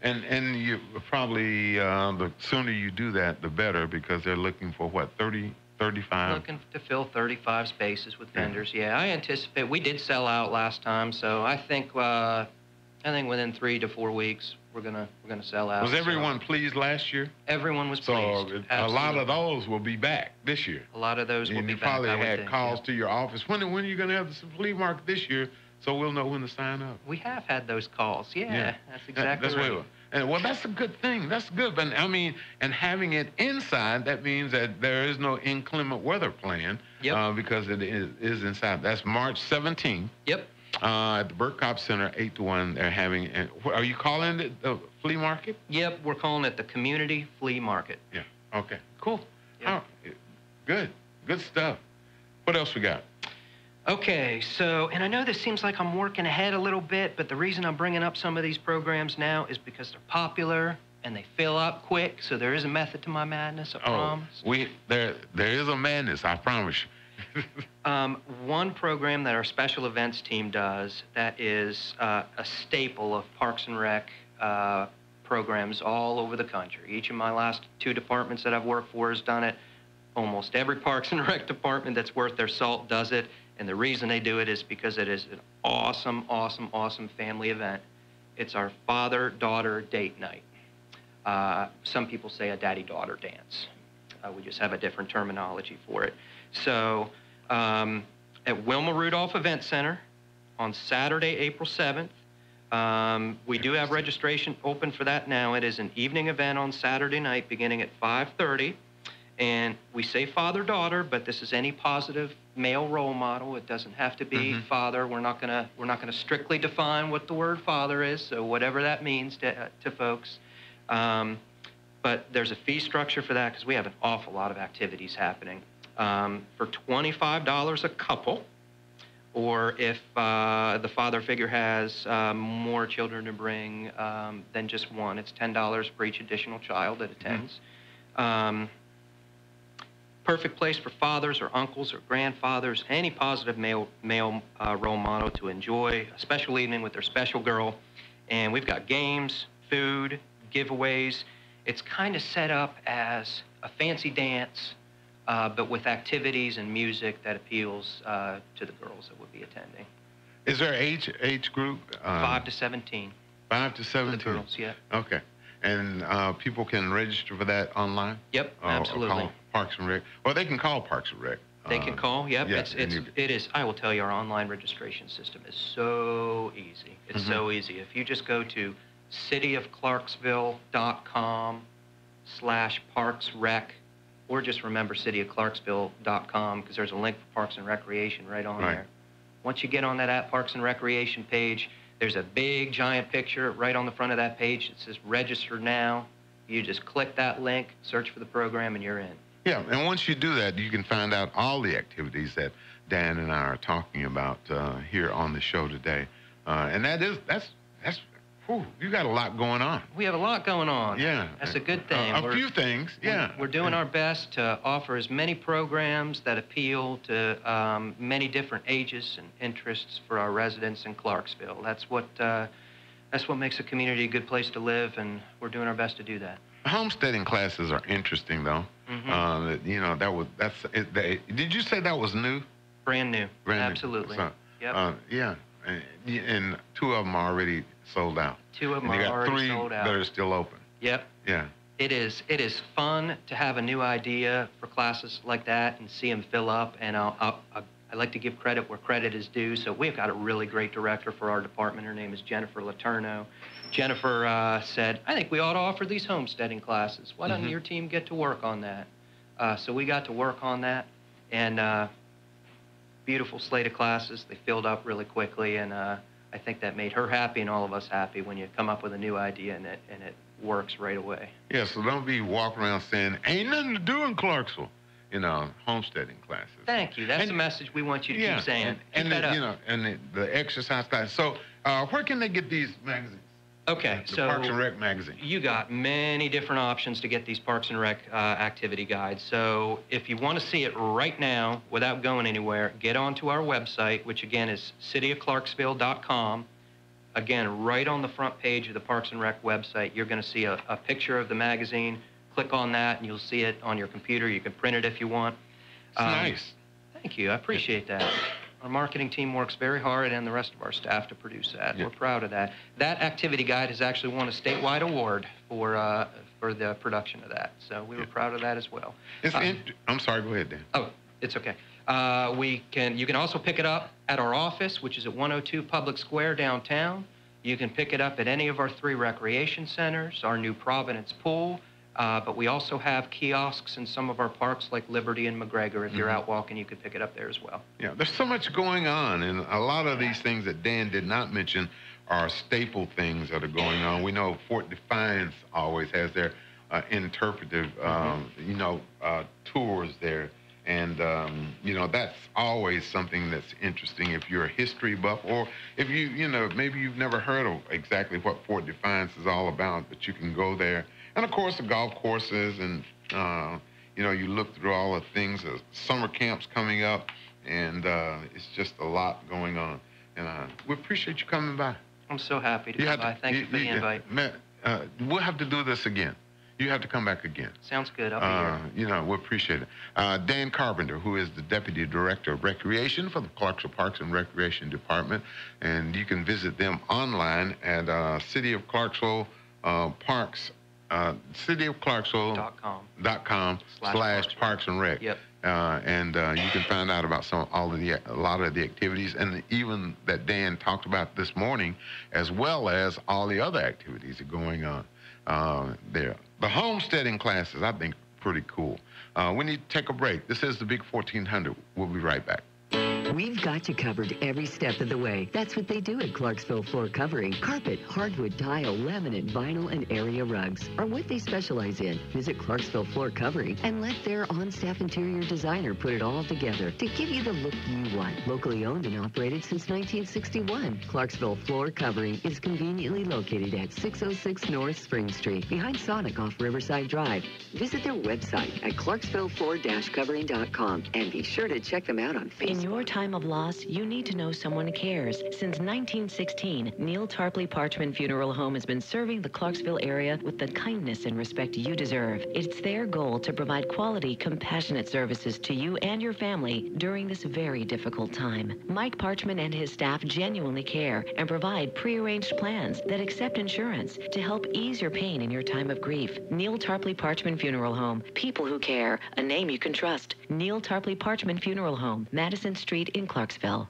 And you probably, the sooner you do that, the better, because they're looking for, what, 30, 35? Looking to fill 35 spaces with vendors. Yeah, I anticipate. We did sell out last time, so I think within 3 to 4 weeks we're gonna sell out. Was everyone pleased last year? Everyone was pleased. So a lot of those will be back this year. A lot of those will be back. And you probably had calls to your office. When are you going to have the flea market this year? So we'll know when to sign up. We have had those calls. Yeah. That's exactly right. Well, that's a good thing. That's good. But I mean, and having it inside, that means that there is no inclement weather plan. Yep. Because it is inside. That's March 17th. Yep. At the Burt Cobb Center, 8 to 1. They're having. Are you calling it the flea market? Yep. We're calling it the Community Flea Market. Yeah. Okay. Cool. Yep. Good. Good stuff. What else we got? Okay, so, and I know this seems like I'm working ahead a little bit, but the reason I'm bringing up some of these programs now is because they're popular and they fill up quick, so there is a method to my madness, I promise. There is a madness, I promise you. One program that our special events team does that is a staple of Parks and Rec programs all over the country. Each of my last 2 departments that I've worked for has done it. Almost every Parks and Rec department that's worth their salt does it. And the reason they do it is because it is an awesome, awesome, awesome family event. It's our father-daughter date night. Some people say a daddy-daughter dance. We just have a different terminology for it. So at Wilma Rudolph Event Center on Saturday, April 7th, we do have registration open for that now. It is an evening event on Saturday night beginning at 5:30. And we say father-daughter, but this is any positive male role model. It doesn't have to be father. We're not gonna strictly define what the word father is, so whatever that means to folks. But there's a fee structure for that because we have an awful lot of activities happening. For $25 a couple, or if the father figure has more children to bring than just one, it's $10 for each additional child that attends. perfect place for fathers or uncles or grandfathers, any positive male role model to enjoy a special evening with their special girl. And we've got games, food, giveaways. It's kind of set up as a fancy dance, but with activities and music that appeals to the girls that would be attending. Is there age group? 5 to 17. 5 to 17? For the girls, yeah. Okay. And people can register for that online? Yep, Or absolutely. call Parks and Rec? Or they can call Parks and Rec. They can call, yep. Yeah, It is, I will tell you, our online registration system is so easy. It's so easy. If you just go to cityofclarksville.com/parksrec, or just remember cityofclarksville.com, because there's a link for Parks and Recreation right on there. Once you get on that Parks and Recreation page, there's a big giant picture right on the front of that page that says register now. You just click that link, search for the program, and you're in. Yeah, and once you do that, you can find out all the activities that Dan and I are talking about here on the show today. And that's whew, you got a lot going on. We have a lot going on. Yeah. That's a good thing. A few things, yeah. We're doing our best to offer as many programs that appeal to many different ages and interests for our residents in Clarksville. That's what makes a community a good place to live, and we're doing our best to do that. Homesteading classes are interesting, though. You know, did you say that was new? Brand new. Brand Absolutely. New. So, yep. Yeah. And 2 of them are already sold out. 2 of them and are already sold out. 3 that are still open. Yep. Yeah. It is fun to have a new idea for classes like that and see them fill up. And I like to give credit where credit is due. So we've got a really great director for our department. Her name is Jennifer Letourneau. Jennifer said, I think we ought to offer these homesteading classes. Why doesn't your team get to work on that? So we got to work on that. And beautiful slate of classes. They filled up really quickly. And I think that made her happy and all of us happy when you come up with a new idea and it works right away. Yeah, so don't be walking around saying, ain't nothing to do in Clarksville. You know, homesteading classes. Thank you. That's the message we want you to keep saying. And the exercise class. So where can they get these magazines? Okay, the Parks and Rec magazine. You got many different options to get these Parks and Rec activity guides. So if you want to see it right now without going anywhere, get onto our website, which again is cityofclarksville.com. Again, right on the front page of the Parks and Rec website, you're going to see a picture of the magazine. Click on that, and you'll see it on your computer. You can print it if you want. It's nice. Thank you. I appreciate that. Our marketing team works very hard, and the rest of our staff to produce that. Yeah. We're proud of that. That activity guide has actually won a statewide award for the production of that. So we were proud of that as well. I'm sorry. Go ahead, Dan. Oh, it's okay. You can also pick it up at our office, which is at 102 Public Square downtown. You can pick it up at any of our 3 recreation centers, our new Providence Pool. But we also have kiosks in some of our parks like Liberty and McGregor. If you're out walking, you could pick it up there as well. Yeah, there's so much going on, and a lot of these things that Dan did not mention are staple things that are going on. We know Fort Defiance always has their interpretive, tours there. And, that's always something that's interesting if you're a history buff, or if maybe you've never heard of exactly what Fort Defiance is all about, but you can go there. And, of course, the golf courses and, you look through all the things, summer camps coming up, and it's just a lot going on. And we appreciate you coming by. I'm so happy to come by. Thank you for the invite. Matt, we'll have to do this again. You have to come back again. Sounds good. I'll be here. We appreciate it. Dan Carpenter, who is the Deputy Director of Recreation for the Clarksville Parks and Recreation Department. And you can visit them online at City of Clarksville Parks. cityofclarksville.com/Parks and Rec. Yep. And you can find out about a lot of the activities, and even that Dan talked about this morning, as well as all the other activities that are going on there. The homesteading classes, I think, pretty cool. We need to take a break. This is the Big 1400. We'll be right back. We've got you covered every step of the way. That's what they do at Clarksville Floor Covering. Carpet, hardwood, tile, laminate, vinyl, and area rugs are what they specialize in. Visit Clarksville Floor Covering and let their on-staff interior designer put it all together to give you the look you want. Locally owned and operated since 1961, Clarksville Floor Covering is conveniently located at 606 North Spring Street, behind Sonic off Riverside Drive. Visit their website at clarksvillefloor-covering.com and be sure to check them out on Facebook. In your time of loss, you need to know someone cares. Since 1916, Neil Tarpley Parchman Funeral Home has been serving the Clarksville area with the kindness and respect you deserve. It's their goal to provide quality, compassionate services to you and your family during this very difficult time. Mike Parchman and his staff genuinely care and provide prearranged plans that accept insurance to help ease your pain in your time of grief. Neil Tarpley Parchman Funeral Home. People who care. A name you can trust. Neil Tarpley Parchman Funeral Home, Madison Street in Clarksville.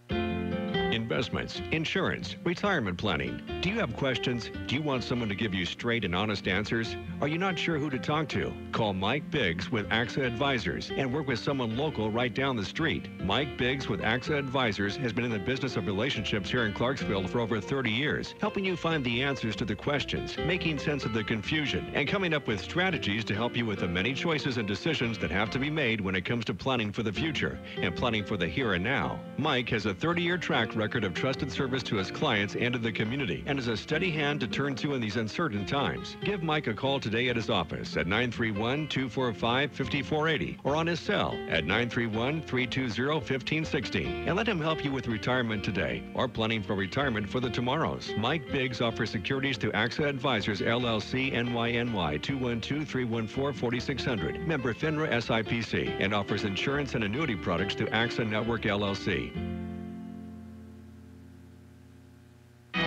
Investments, insurance, retirement planning. Do you have questions? Do you want someone to give you straight and honest answers? Are you not sure who to talk to? Call Mike Biggs with AXA Advisors and work with someone local right down the street. Mike Biggs with AXA Advisors has been in the business of relationships here in Clarksville for over 30 years, helping you find the answers to the questions, making sense of the confusion, and coming up with strategies to help you with the many choices and decisions that have to be made when it comes to planning for the future and planning for the here and now. Mike has a 30-year track record of trusted service to his clients and to the community and is a steady hand to turn to in these uncertain times. Give Mike a call today at his office at 931-245-5480 or on his cell at 931-320-1560 and let him help you with retirement today or planning for retirement for the tomorrows. Mike Biggs offers securities to AXA Advisors LLC NYNY 212-314-4600, member FINRA SIPC, and offers insurance and annuity products to AXA Network LLC.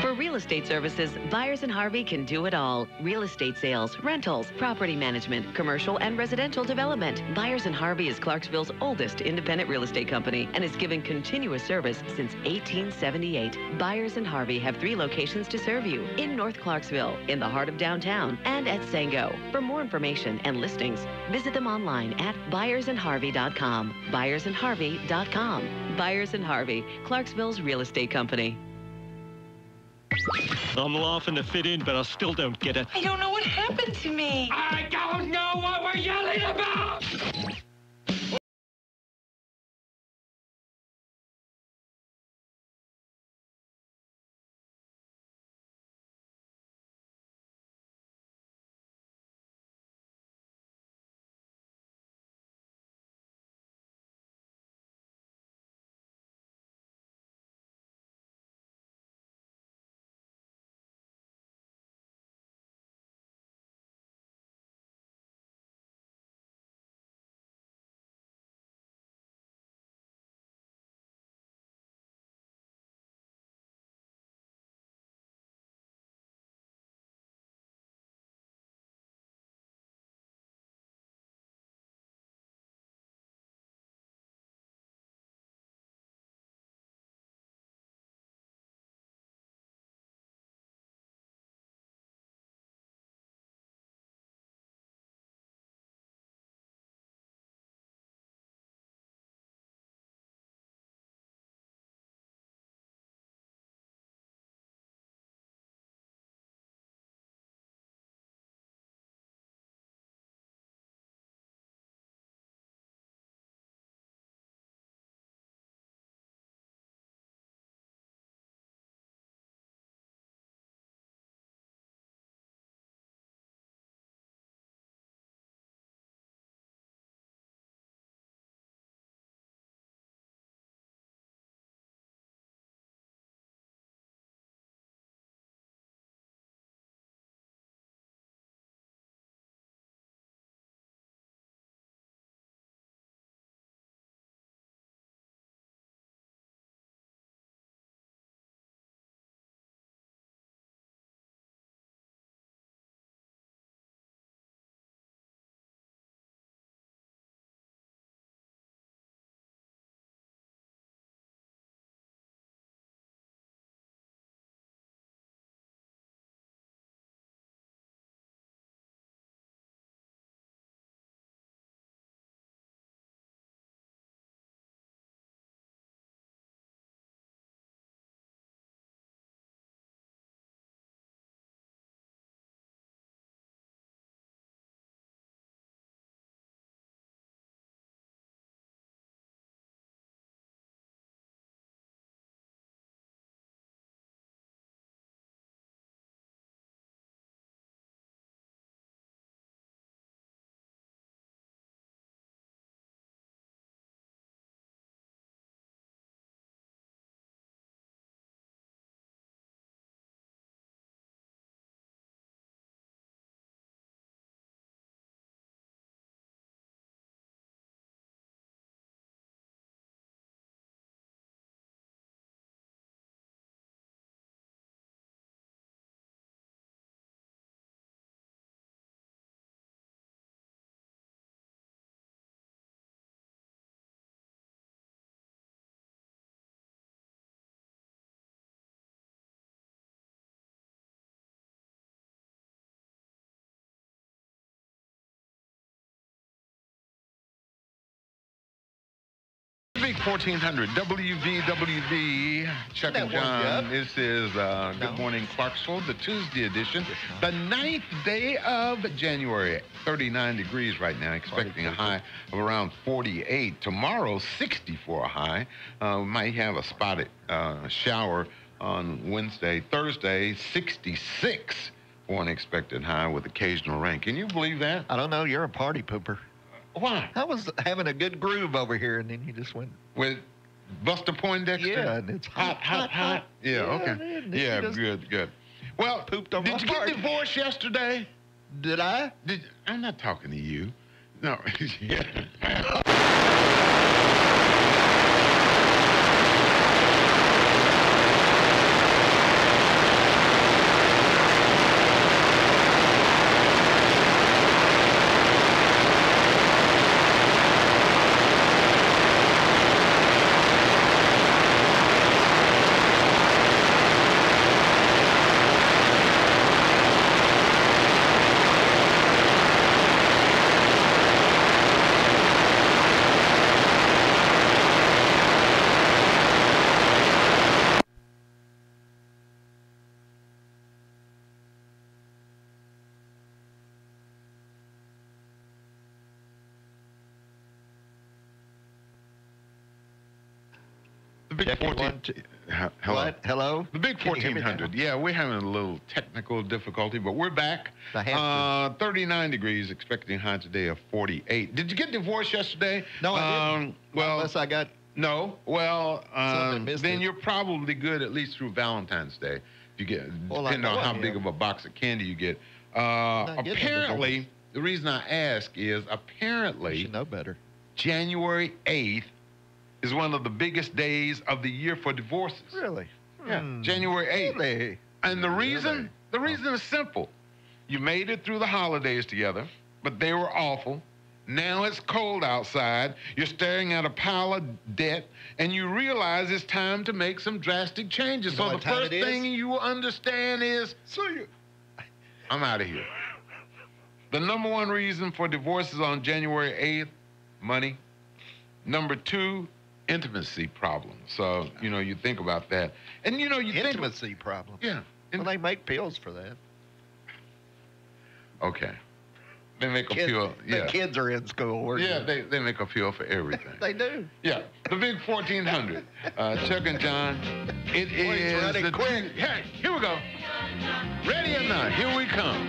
For real estate services, Byers & Harvey can do it all. Real estate sales, rentals, property management, commercial and residential development. Byers & Harvey is Clarksville's oldest independent real estate company and has given continuous service since 1878. Byers & Harvey have 3 locations to serve you: in North Clarksville, in the heart of downtown, and at Sango. For more information and listings, visit them online at byersandharvey.com. byersandharvey.com. Byers & Harvey, Clarksville's real estate company. I'm laughing to fit in, but I still don't get it. I don't know what happened to me. I don't know what we're yelling about! big 1400 WVWV. Chuck and John. This is Good Morning Clarksville, the Tuesday edition. The 9th day of January. 39 degrees right now, expecting a high of around 48. Tomorrow, 64 high. We might have a spotted shower on Wednesday. Thursday, 66 for an expected high with occasional rain. Can you believe that? I don't know. You're a party pooper. Why? I was having a good groove over here, and then you just went... With Buster Poindexter? Yeah, and it's hot. Yeah, okay. Yeah, good. Well, pooped on did you get divorced yesterday? Did I? I'm not talking to you. No. The big 1400. Hello. What? Hello? The big 1400. Yeah, we're having a little technical difficulty, but we're back. 39 degrees, expecting high today of 48. Did you get divorced yesterday? No, I didn't. Well, unless I got... No. Well, then you're probably good at least through Valentine's Day. You get, depending on how big of a box of candy you get. Apparently, the reason I ask is apparently... You should know better. January 8th is one of the biggest days of the year for divorces. Really? Yeah, January 8th. Really? And the reason is simple. You made it through the holidays together, but they were awful. Now it's cold outside. You're staring at a pile of debt, and you realize it's time to make some drastic changes. So the first thing you will understand is, I'm out of here. The number one reason for divorces on January 8th, money. Number two, intimacy problems. So, you think about that. And, you think... Intimacy problems? Yeah. Well, they make pills for that. Okay. They make a pill. Yeah. The kids are in school. They make a pill for everything. They do. Yeah. The big 1400. Chuck and John. It is running quick. Hey, here we go. Ready or not, here we come.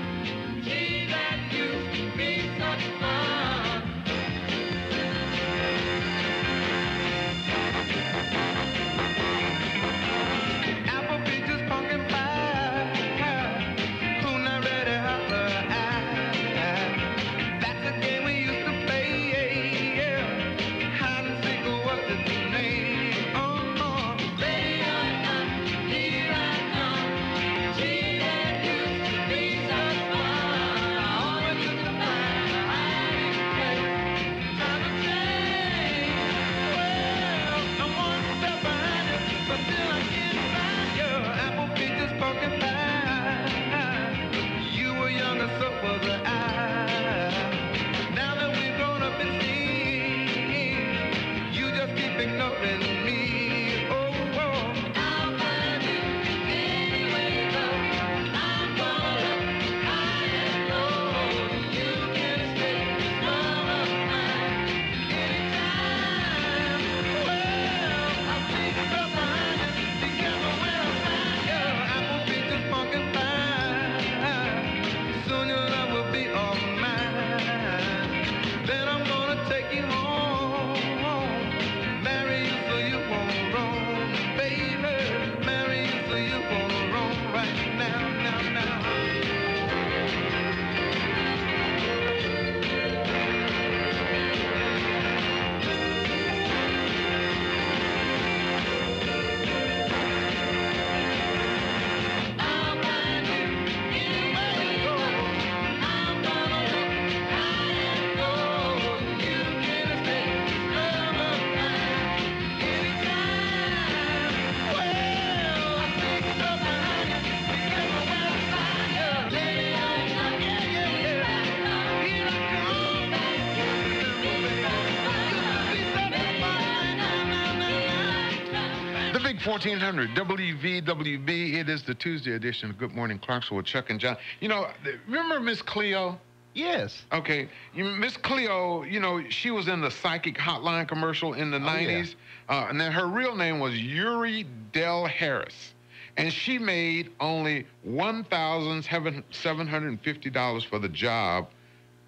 The big 1400 WVWB. It is the Tuesday edition of Good Morning Clarksville with Chuck and John. You know, remember Miss Cleo? Yes. Okay. Miss Cleo, you know, she was in the psychic hotline commercial in the 90s. Yeah. And then her real name was Yuri Del Harris. And she made only $1,750 for the job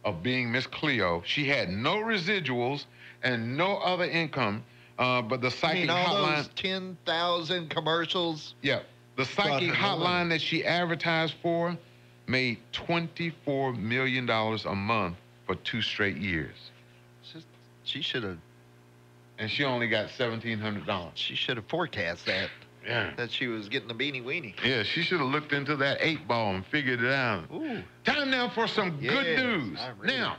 of being Miss Cleo. She had no residuals and no other income. But the psychic hotline, those 10,000 commercials. Yeah, the psychic hotline that she advertised for made $24 million a month for 2 straight years. She should have. And she only got $1,700. She should have forecast that. Yeah. That she was getting the beanie weenie. Yeah, she should have looked into that 8 ball and figured it out. Ooh. Time now for some good news. Now,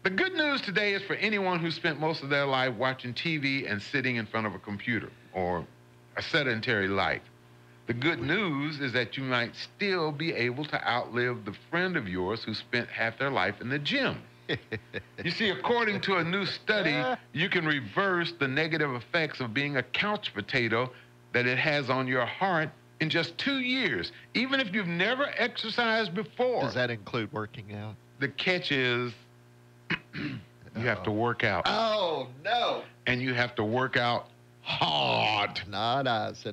the good news today is for anyone who spent most of their life watching TV and sitting in front of a computer or a sedentary life. The good news is that you might still be able to outlive the friend of yours who spent half their life in the gym. You see, according to a new study, you can reverse the negative effects of being a couch potato that it has on your heart in just 2 years, even if you've never exercised before. Does that include working out? The catch is you have to work out. Oh, no. And you have to work out hard said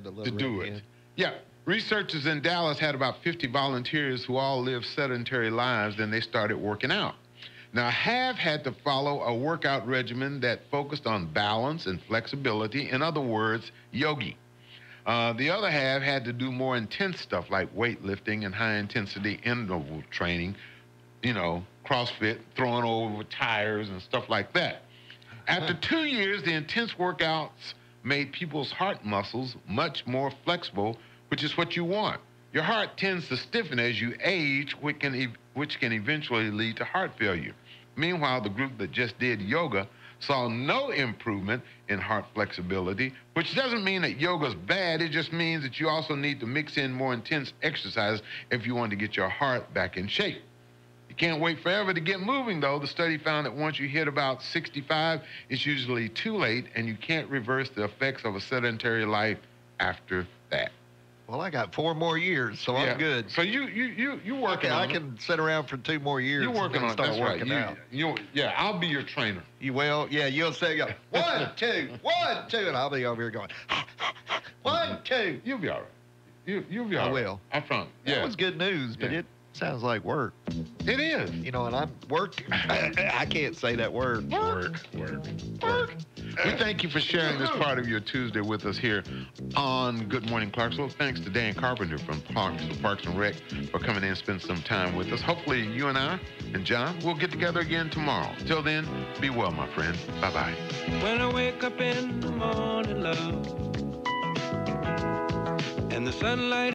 the little to do it. Yeah. Researchers in Dallas had about 50 volunteers who all lived sedentary lives, then they started working out. Now, half had to follow a workout regimen that focused on balance and flexibility, in other words, yogi. The other half had to do more intense stuff like weightlifting and high-intensity interval training, you know, CrossFit, throwing over tires and stuff like that. After 2 years, the intense workouts made people's heart muscles much more flexible, which is what you want. Your heart tends to stiffen as you age, which can eventually lead to heart failure. Meanwhile, the group that just did yoga saw no improvement in heart flexibility, which doesn't mean that yoga's bad. It just means that you also need to mix in more intense exercise if you want to get your heart back in shape. You can't wait forever to get moving, though. The study found that once you hit about 65, it's usually too late, and you can't reverse the effects of a sedentary life after that. Well, I got 4 more years, so I'm good. So you working on it. I can sit around for 2 more years. You're working on it. That's right. Out. Yeah, I'll be your trainer. You will? Yeah, you'll say, 1, 2, 1, 2, and I'll be over here going, 1, 2. You'll be all right. You'll be all right. I will. I promise. Yeah. That was good news, but it sounds like work. It is. You know, and I'm work. I can't say that word. Work. We thank you for sharing this part of your Tuesday with us here on Good Morning Clarksville. Thanks to Dan Carpenter from Clarksville Parks and Rec for coming in and spending some time with us. Hopefully you and I and John will get together again tomorrow. Till then, be well, my friend. Bye-bye. When I wake up in the morning, love, and the sunlight